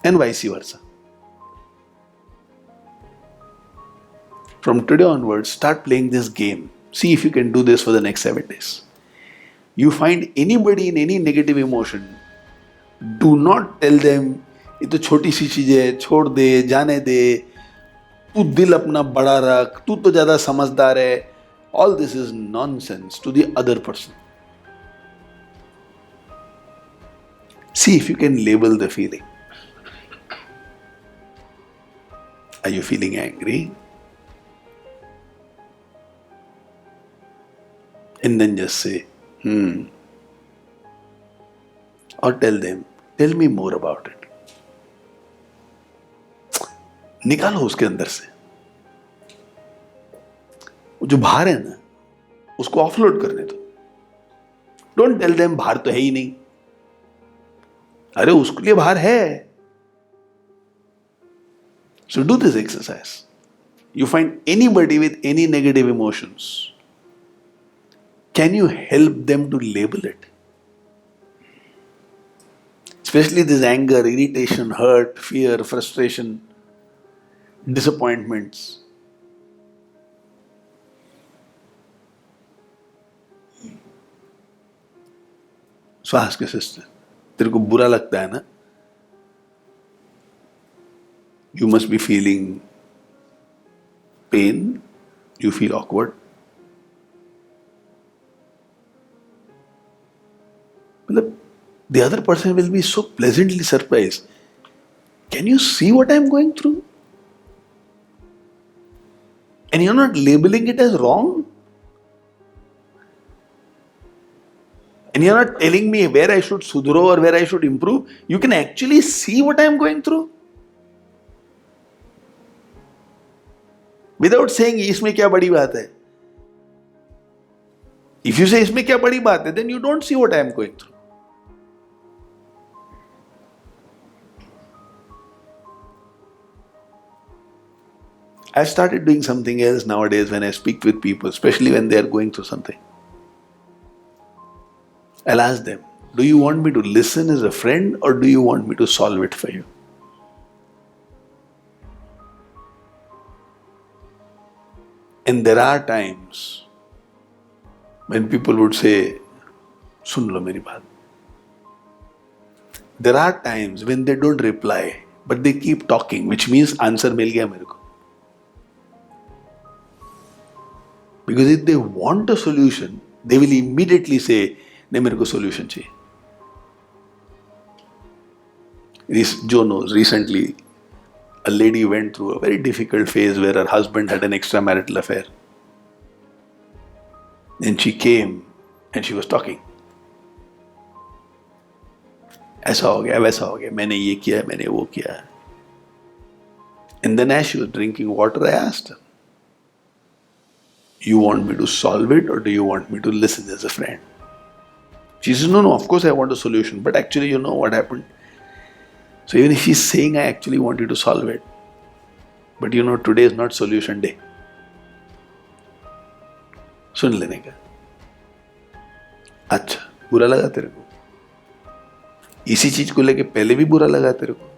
And vice versa. From today onwards, start playing this game. See if you can do this for the next 7 days. You find anybody in any negative emotion, do not tell them, ये तो छोटी सी चीज है, छोड़ दे, जाने दे, तू दिल अपना बड़ा रख, तू तो ज्यादा समझदार है. All this is nonsense to the other person. See if you can label the feeling. Are you feeling angry? And then just say, or tell them, tell me more about it. निकालो उसके अंदर से. वो जो भार है ना, उसको ऑफलोड करने दो. डोंट टेल देम भार तो है ही नहीं. अरे उसके लिए भार है. So do this exercise. You find anybody with any negative emotions. Can you help them to label it? Especially this anger, irritation, hurt, fear, frustration, disappointments. So ask your sister, तेरे को बुरा लगता है ना? You must be feeling pain, you feel awkward. The other person will be so pleasantly surprised. Can you see what I am going through? And you're not labeling it as wrong? And you're not telling me where I should sudhro or where I should improve. You can actually see what I am going through. Without saying, इसमें क्या बड़ी बात है? If you say, इसमें क्या बड़ी बात है, then you don't see what I am going through. I've started doing something else nowadays when I speak with people, especially when they are going through something. I'll ask them, do you want me to listen as a friend or do you want me to solve it for you? And there are times when people would say, सुन लो मेरी बात. There are times when they don't reply, but they keep talking, which means answer मिल गया मेरे को. Because if they want a solution, they will immediately say, नहीं मेरे को solution चाहिए. Joe knows, recently a lady went through a very difficult phase where her husband had an extramarital affair. Then she came and she was talking. ऐसा हो गया, वैसा हो गया, मैंने ये किया, मैंने वो किया. And then as she was drinking water, I asked her, you want me to solve it or do you want me to listen as a friend? She says, no, of course I want a solution, but actually you know what happened. So even if she's saying I actually want you to solve it, but you know today is not solution day. सुन लेने का. अच्छा, बुरा लगा तेरे को? इसी चीज को लेके पहले भी बुरा लगा तेरे को?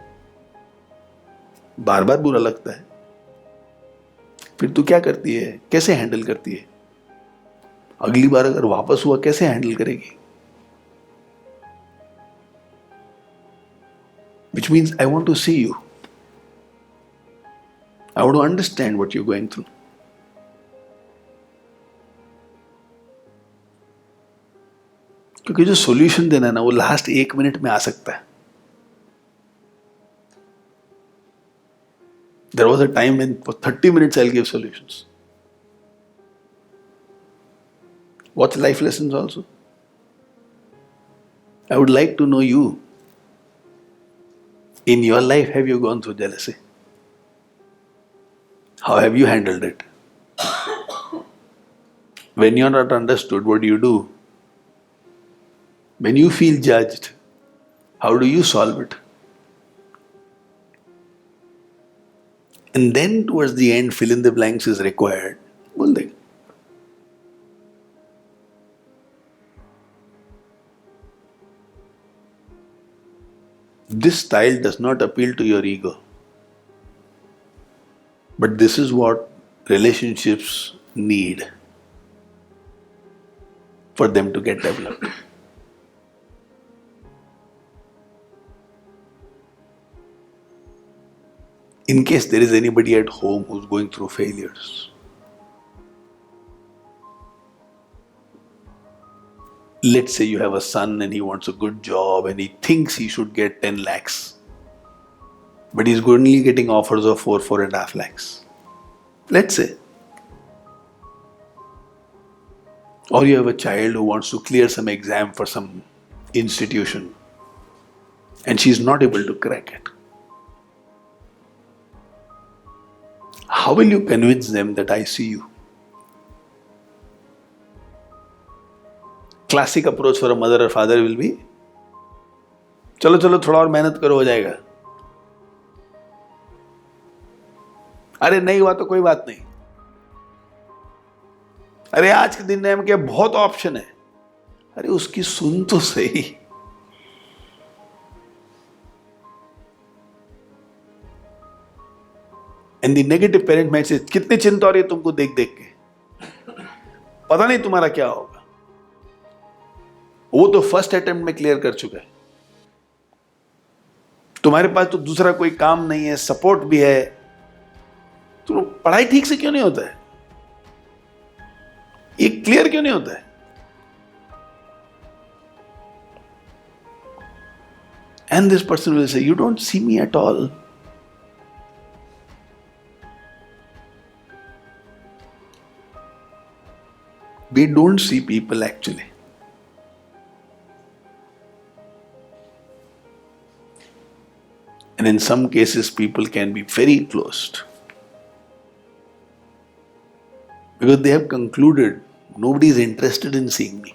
बार बार बुरा लगता है. फिर तू क्या करती है? कैसे हैंडल करती है? अगली बार अगर वापस हुआ कैसे हैंडल करेगी? Which means I want to see you. I want to understand what you're going through. क्योंकि जो सॉल्यूशन देना है ना वो लास्ट 1 मिनट में आ सकता है. There was a time when for 30 minutes I'll give solutions. Watch life lessons also. I would like to know you. In your life, have you gone through jealousy? How have you handled it? When you're not understood, what do you do? When you feel judged, how do you solve it? And then towards the end, fill in the blanks is required. बोल देगा. This style does not appeal to your ego. But this is what relationships need for them to get developed. In case there is anybody at home who's going through failures, let's say you have a son and he wants a good job and he thinks he should get 10 lakhs, but he's only getting offers of 4.5 lakhs. Let's say. Or you have a child who wants to clear some exam for some institution and she's not able to crack it. How will you convince them that I see you? Classic approach for a mother or father will be, चलो चलो थोड़ा और मेहनत करो हो जाएगा. अरे नहीं हुआ तो कोई बात नहीं. अरे आज के दिन में क्या बहुत ऑप्शन है. अरे उसकी सुन तो सही. And the negative parent might say, कितनी चिंता हो रही है तुमको देख देख के, पता नहीं तुम्हारा क्या होगा. वो तो फर्स्ट अटेम्प्ट में क्लियर कर चुका है. तुम्हारे पास तो दूसरा कोई काम नहीं है, सपोर्ट भी है, तो पढ़ाई ठीक से क्यों नहीं होता है? ये क्लियर क्यों नहीं होता है? And this person will say, you don't see me at all. We don't see people actually. And in some cases, people can be very closed. Because they have concluded, nobody is interested in seeing me.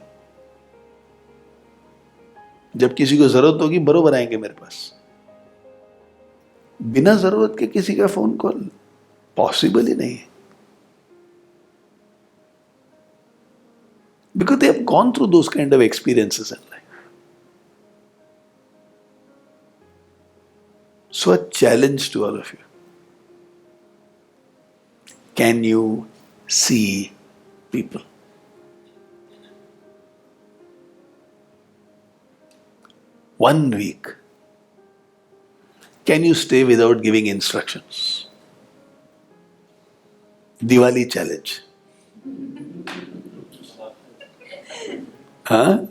जब किसी को जरूरत होगी बरोबर आएंगे मेरे पास. बिना जरूरत के किसी का फोन कॉल पॉसिबल ही नहीं है. Because they have gone through those kind of experiences in life. So a challenge to all of you. Can you see people. One week. Can you stay without giving instructions? Diwali challenge. Huh?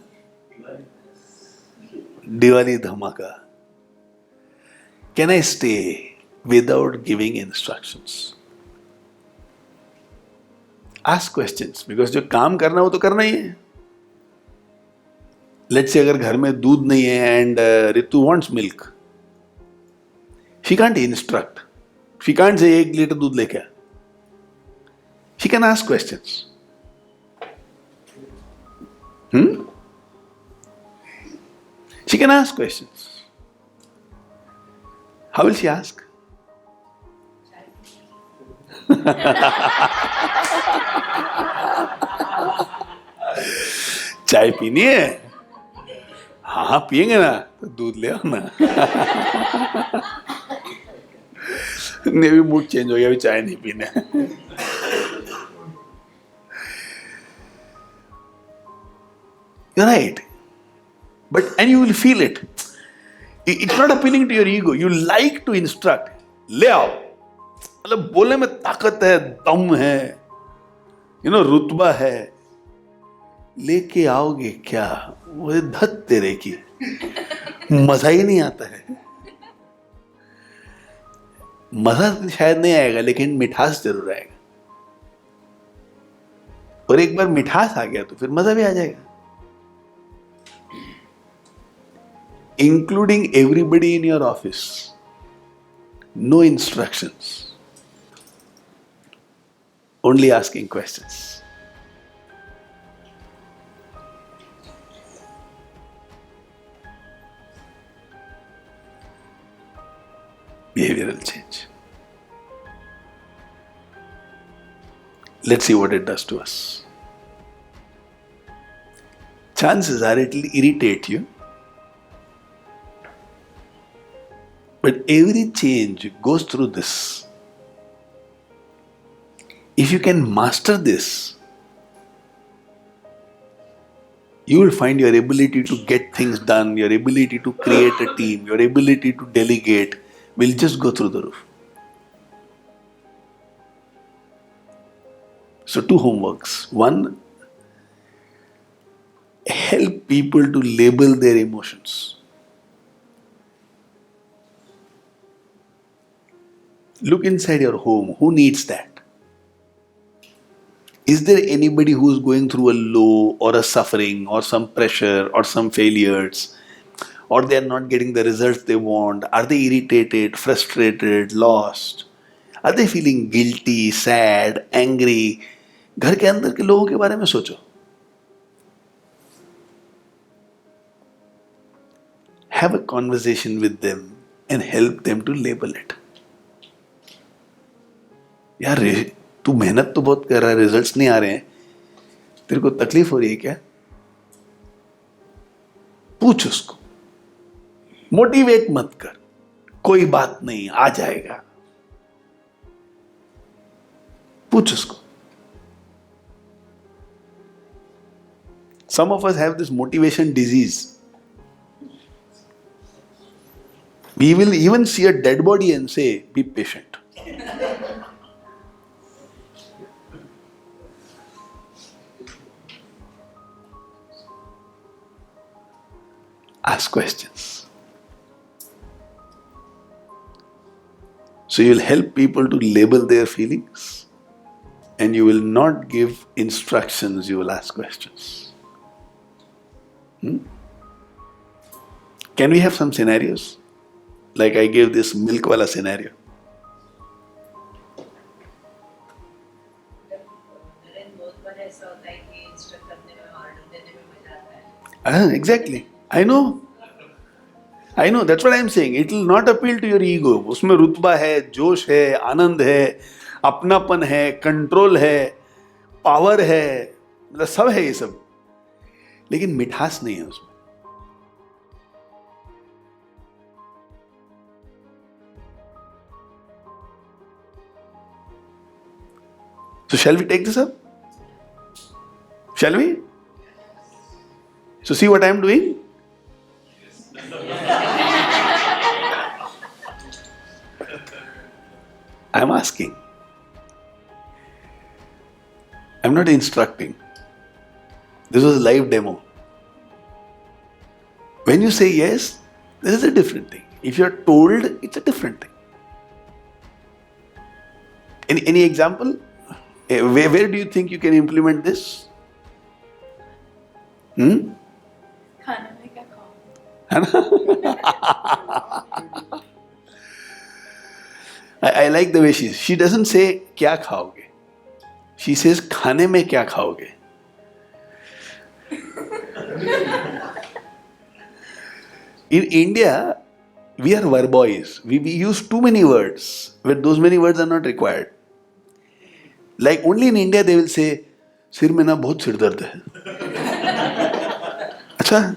Diwali dhamaka. Can I stay without giving instructions? Ask questions, because जो काम करना वो तो करना ही है. Let's say अगर घर में दूध नहीं है and Ritu wants milk. She can't instruct. She can't say 1 litre दूध लेके आ. She can ask questions. She can ask questions. How will she ask? चाय पीनी है? हाँ हाँ पियेंगे ना, तो दूध ले आओ ना. नहीं भी मूड चेंज हो गया, अभी चाय नहीं पीना. You're right. And you will feel it. It's not appealing to your ego. You like to instruct. ले आओ. मतलब बोलने में ताकत है, दम है, रुतबा है. लेके आओगे क्या? वो धत तेरे की. मजा ही नहीं आता है. मजा शायद नहीं आएगा, लेकिन मिठास जरूर आएगा. और एक बार मिठास आ गया तो फिर मजा भी आ जाएगा. Including everybody in your office. No instructions. Only asking questions. Behavioral change. Let's see what it does to us. Chances are it will irritate you. But every change goes through this. If you can master this, you will find your ability to get things done, your ability to create a team, your ability to delegate will just go through the roof. So 2 homeworks. 1, help people to label their emotions. Look inside your home. Who needs that? Is there anybody who is going through a low or a suffering or some pressure or some failures, or they are not getting the results they want? Are they irritated, frustrated, lost? Are they feeling guilty, sad, angry? घर के अंदर के लोगों के बारे में सोचो. Have a conversation with them and help them to label it. यार तू मेहनत तो बहुत कर रहा है, रिजल्ट्स नहीं आ रहे हैं, तेरे को तकलीफ हो रही है क्या? पूछ उसको. मोटिवेट मत कर. कोई बात नहीं, आ जाएगा. पूछ उसको. Some of us have this motivation disease. We will even see a dead body and say, be patient. Ask questions. So you will help people to label their feelings, and you will not give instructions, you will ask questions. Can we have some scenarios? Like I gave this milk wala scenario. Naren, बहुत बार ऐसा होता है कि instruct करने में, order देने में मजा आता है. Exactly. I know. That's what I'm saying. It will not appeal to your ego. उसमें रुतबा है, जोश है, आनंद है, अपनापन है, कंट्रोल है, पावर है, मतलब सब है ये सब. लेकिन मिठास नहीं है उसमें. So shall we take this up? Shall we? So see what I am doing? I am asking. I am not instructing. This was a live demo. When you say yes, this is a different thing. If you are told, it's a different thing. Any example? Where do you think you can implement this? खाने में क्या खाओ? I like the way she doesn't say क्या खाओगे. She says खाने में क्या खाओगे. In India, we are verbois. We use too many words, where those many words are not required. Like only in India they will say, सिर में ना बहुत सिर दर्द है. अच्छा,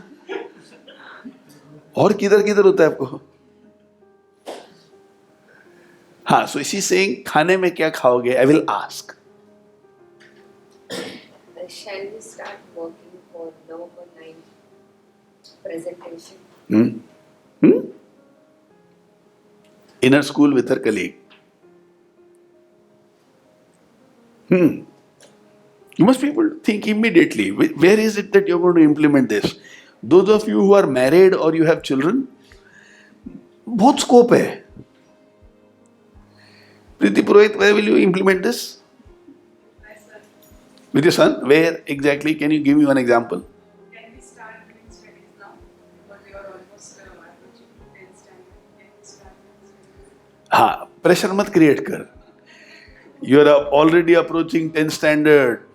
और किधर किधर होता है आपको? हाँ, so she's saying, खाने में क्या खाओगे? I will ask. Shall we start working for November 9th presentation? In her school with her colleague. You must be able to think immediately. Where is it that you're going to implement this? Those of you who are married or you have children, बहुत scope है. Priti Purohit, where will you implement this? My son, With your son? Where exactly? Can you give me one example? can we start doing studies now? Because we are almost approaching 10th standard. Can we start doing studies? हाँ, pressure मत create कर. You are already approaching 10th standard.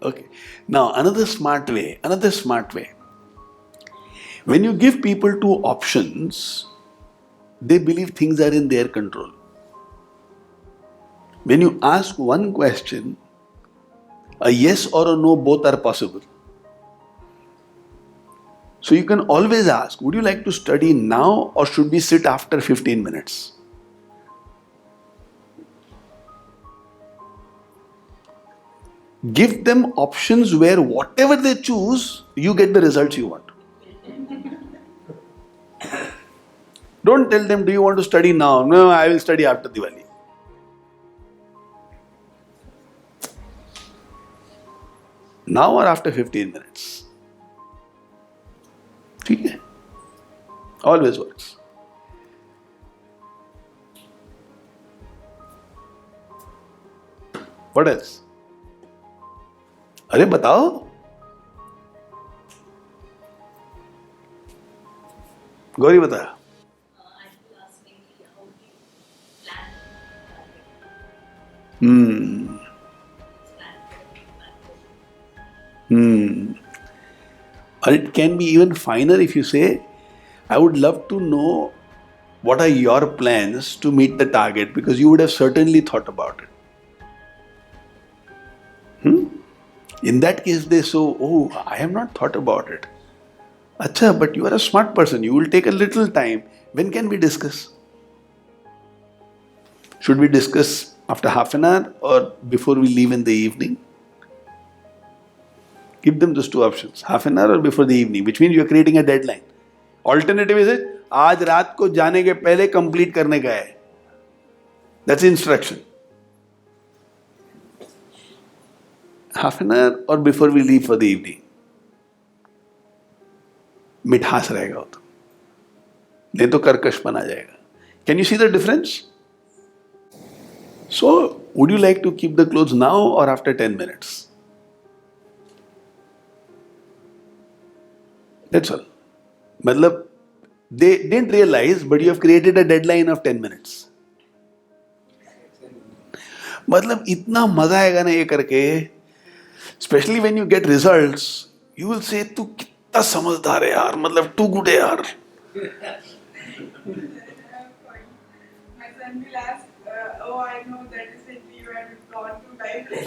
Okay. Now, another smart way. When you give people two options, they believe things are in their control. When you ask one question, a yes or a no, both are possible. So you can always ask, would you like to study now or should we sit after 15 minutes? Give them options where whatever they choose, you get the results you want. Don't tell them, do you want to study now? No, I will study after Diwali. Now or after 15 minutes? ठीक है? Always works. What else? अरे बताओ. गौरी बता. Or it can be even finer if you say, I would love to know what are your plans to meet the target, because you would have certainly thought about it. In that case, they say, oh, I have not thought about it. Acha, but you are a smart person. You will take a little time. When can we discuss? Should we discuss after half an hour or before we leave in the evening? Give them those two options. Half an hour or before the evening, which means you are creating a deadline. Alternative is it, आज रात को जाने के पहले complete करने का है. That's instruction. Half an hour or before we leave for the evening. मिठास रहेगा वो तो. नहीं तो कर्कशपन आ जाएगा. Can you see the difference? So, would you like to keep the clothes now or after 10 minutes? That's all. मतलब, they didn't realize, but you have created a deadline of 10 minutes. मतलब इतना मजा आएगा ना ये करके. Especially when you get results, you will say, तू कितना समझदार है यार, मतलब too good है यार. My son will ask, oh, I know that recently you have gone to library.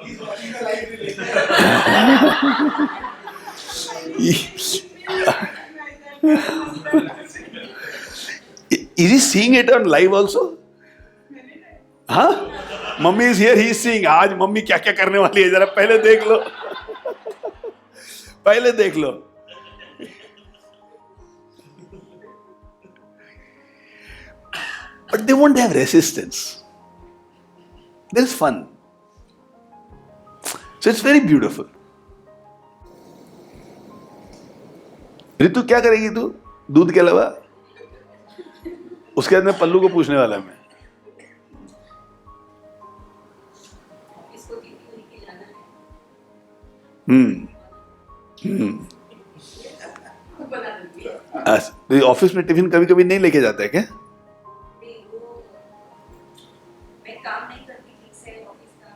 He's watching the live relay. Is he seeing it on live also? हाँ? Mummy is here, he is seeing. आज mummy क्या क्या करने वाली है जरा पहले देख लो. पहले देख लो. But they won't have resistance. There's fun. So it's very beautiful. Ritu क्या करेगी तू दूध के अलावा? उसके बाद में पल्लू को पूछने वाला मैं. ऑफिस में टिफिन कभी कभी नहीं लेके जाता है क्या? मैं काम नहीं करती ठीक से ऑफिस का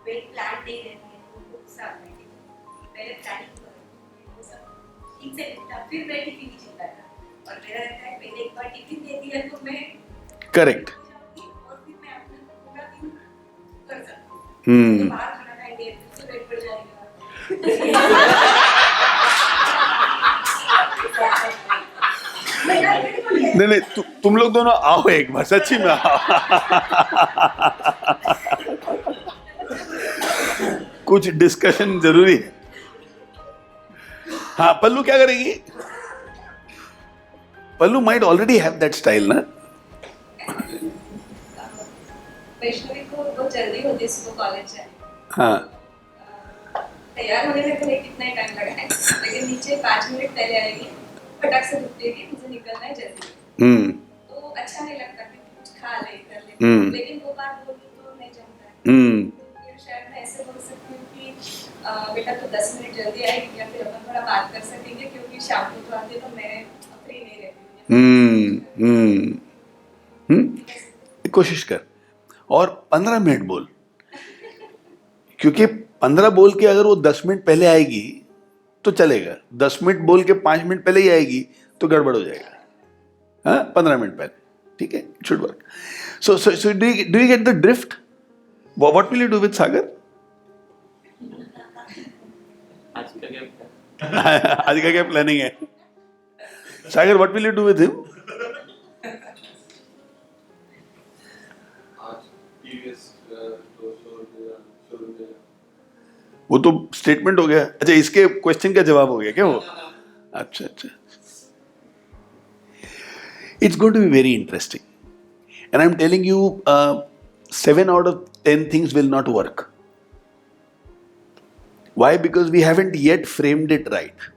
वेट प्लान नहीं रहती है तो गुस्सा आता है पहले प्लानिंग करो ठीक से निपटा फिर मैं टिफिन नहीं चिंता था और मेरा रहता है पहले एक बार टिफिन दे दिया तो मैं करेक्ट. और फिर मैं अपना पूरा दिन कर सकती हूँ तो बाहर खाना खाएंगे तो वेट बढ़ जाएगा. नहीं तुम लोग दोनों आओ एक बार सच्ची में आओ. कुछ डिस्कशन जरूरी है. हाँ पल्लू क्या करेगी? Pallu might already have that style ना. वैष्णवी को बहुत जल्दी होती है सुबह कॉलेज जाने. हाँ तैयार होने में भले कितना ही टाइम लगा है लेकिन नीचे 5 मिनट पहले आएगी फटाक से रुकती है कि मुझे निकलना है जल्दी. तो अच्छा नहीं लगता कि कुछ खा ले कर ले लेकिन वो बात बोली तो नहीं जमता है. तो फिर शायद मैं ऐसे बोल सकती हूँ कि बेटा तो 10 मिनट जल्दी आएगी या फिर अपन थोड़ा बात कर सकेंगे क्योंकि शाम को तो आती है तो मैं फ्री नहीं रहती. कोशिश कर और 15 मिनट बोल क्योंकि 15 बोल के अगर वो 10 मिनट पहले आएगी तो चलेगा. 10 मिनट बोल के 5 मिनट पहले ही आएगी तो गड़बड़ हो जाएगा. हाँ 15 मिनट पहले ठीक है. It should work. So do you get the drift? What will you do with Sagar? आज का क्या प्लानिंग है? Sagar what will you do with him? वो तो स्टेटमेंट हो गया. अच्छा इसके क्वेश्चन का जवाब हो गया क्या वो? अच्छा. It's going to be very interesting. And I'm telling you, 7 out of 10 things will not work. Why? Because we haven't yet framed it right.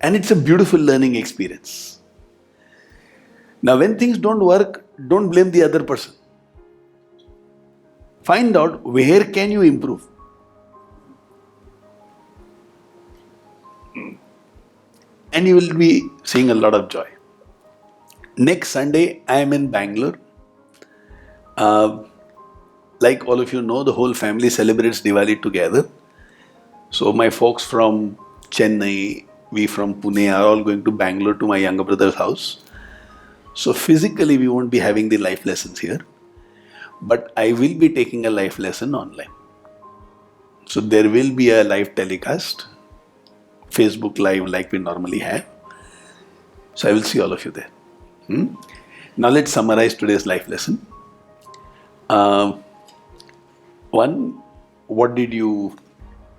And it's a beautiful learning experience. Now, when things don't work, don't blame the other person. Find out where can you improve. And you will be seeing a lot of joy. Next Sunday, I am in Bangalore. Like all of you know, the whole family celebrates Diwali together. So my folks from Chennai, we from Pune are all going to Bangalore to my younger brother's house. So physically, we won't be having the life lessons here. But I will be taking a life lesson online. So there will be a live telecast, Facebook Live like we normally have. So I will see all of you there. Now let's summarize today's life lesson. One, what did you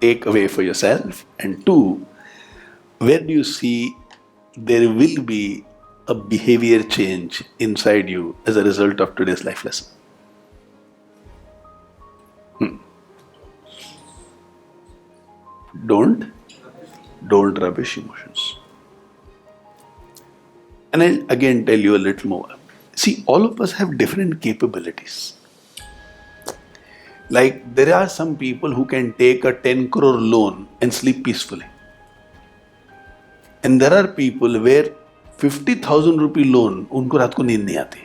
take away for yourself? And two, where do you see there will be a behavior change inside you as a result of today's life lesson? Don't rubbish emotions. And I'll again tell you a little more. See, all of us have different capabilities. Like, there are some people who can take a 10 crore loan and sleep peacefully. And there are people where 50,000 rupee loan, unko raat ko neend nahi aati.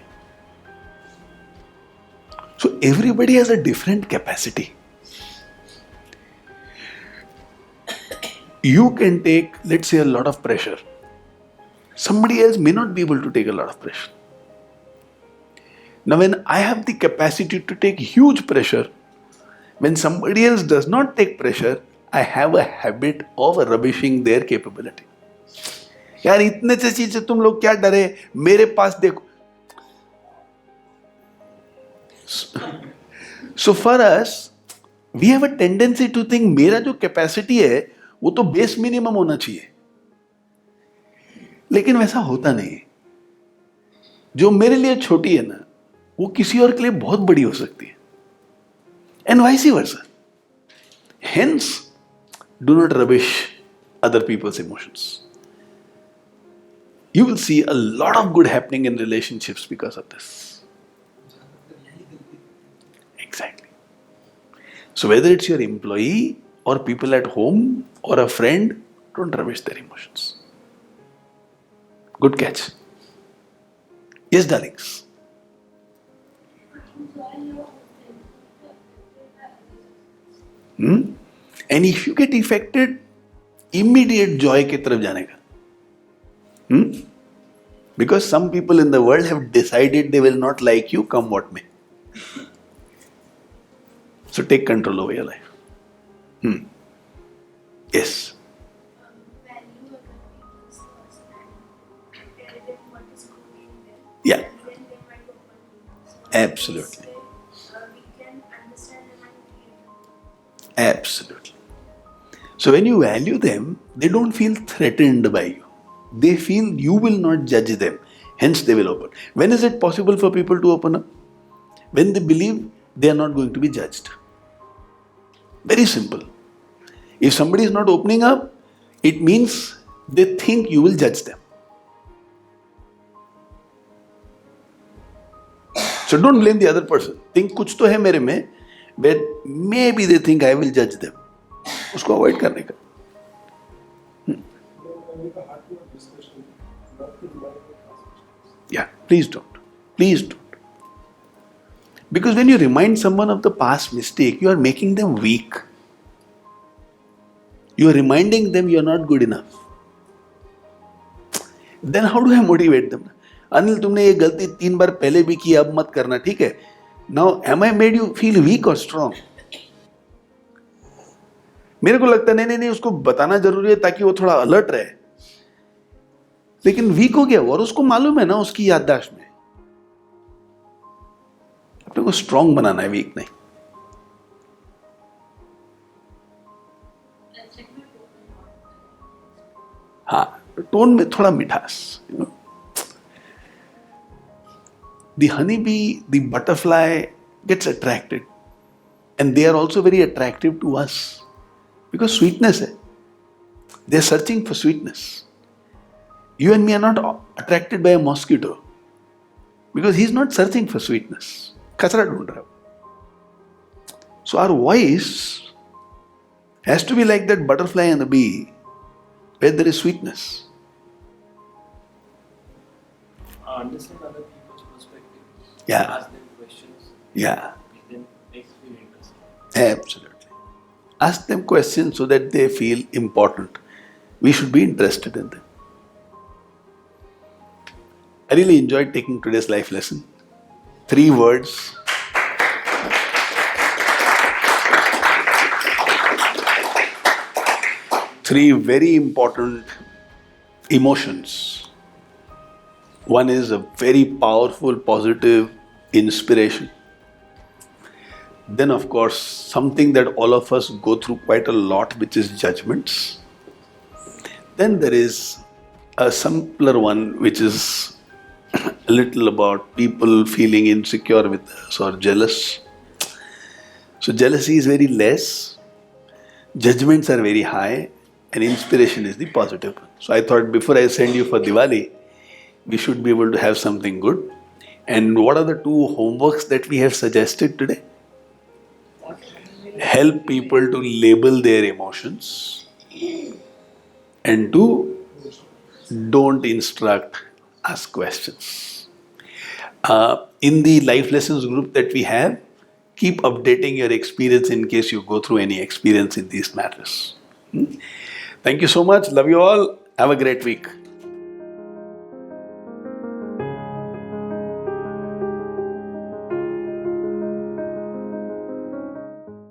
So everybody has a different capacity. You can take, let's say, a lot of pressure. Somebody else may not be able to take a lot of pressure. Now, when I have the capacity to take huge pressure, when somebody else does not take pressure, I have a habit of rubbishing their capability. यार इतने से चीज से तुम लोग क्या डरे, मेरे पास देखो. So for us, we have a tendency to think मेरा जो कैपेसिटी है वो तो बेस मिनिमम होना चाहिए, लेकिन वैसा होता नहीं है. जो मेरे लिए छोटी है ना, वो किसी और के लिए बहुत बड़ी हो सकती है, and vice versa. Hence, do not rubbish other people's emotions. You will see a lot of good happening in relationships because of this. Exactly. So whether it's your employee or people at home or a friend, don't rubbish their emotions. Good catch. Yes, darlings. And if you get affected, immediate joy की तरफ जाने का. Because some people in the world have decided they will not like you, come what may. So take control over your life. Yes. Value other people's personality. Tell them what is good in them. Yeah. And then they might open to us. Absolutely. We can understand them and create them. Absolutely. So when you value them, they don't feel threatened by you. They feel you will not judge them. Hence they will open. When is it possible for people to open up? When they believe they are not going to be judged. Very simple. If somebody is not opening up, it means they think you will judge them. So don't blame the other person. Think कुछ तो है मेरे में, but maybe they think I will judge them. उसको avoid करने का. Make a heart-to-heart discussion, not to remind of past mistakes. Yeah, please don't. Please don't. Because when you remind someone of the past mistake, you are making them weak. You are reminding them you are not good enough. Then how do I motivate them? Anil तुमने ये गलती 3 बार पहले भी की, अब मत करना, ठीक है? Now, am I made you feel weak or strong? मेरे को लगता है नहीं उसको बताना जरूरी है ताकि वो थोड़ा अलर्ट रहे. लेकिन वीक हो गया और उसको मालूम है ना उसकी याददाश्त में. अपने को स्ट्रांग बनाना है, वीक नहीं. हाँ, टोन में थोड़ा मिठास. The honeybee, the butterfly gets attracted, and they are also very attractive to us because sweetness है. They are searching for sweetness. You and me are not attracted by a mosquito because he is not searching for sweetness. कचरा ढूंढ रहा. So our voice has to be like that butterfly and the bee, where there is sweetness. Understand other people's perspective. Yeah. Ask them questions. Yeah, Make them feel interesting. absolutely. Ask them questions so that they feel important. We should be interested in them. I really enjoyed taking today's life lesson. 3 words. Three very important emotions. One is a very powerful, positive inspiration. Then, of course, something that all of us go through quite a lot, which is judgments. Then there is a simpler one, which is a little about people feeling insecure with us or jealous. So, jealousy is very less, judgments are very high, and inspiration is the positive. So, I thought before I send you for Diwali, we should be able to have something good. And what are the 2 homeworks that we have suggested today? Help people to label their emotions and to don't instruct, ask questions. In the life lessons group that we have, keep updating your experience in case you go through any experience in these matters. Thank you so much. Love you all. Have a great week.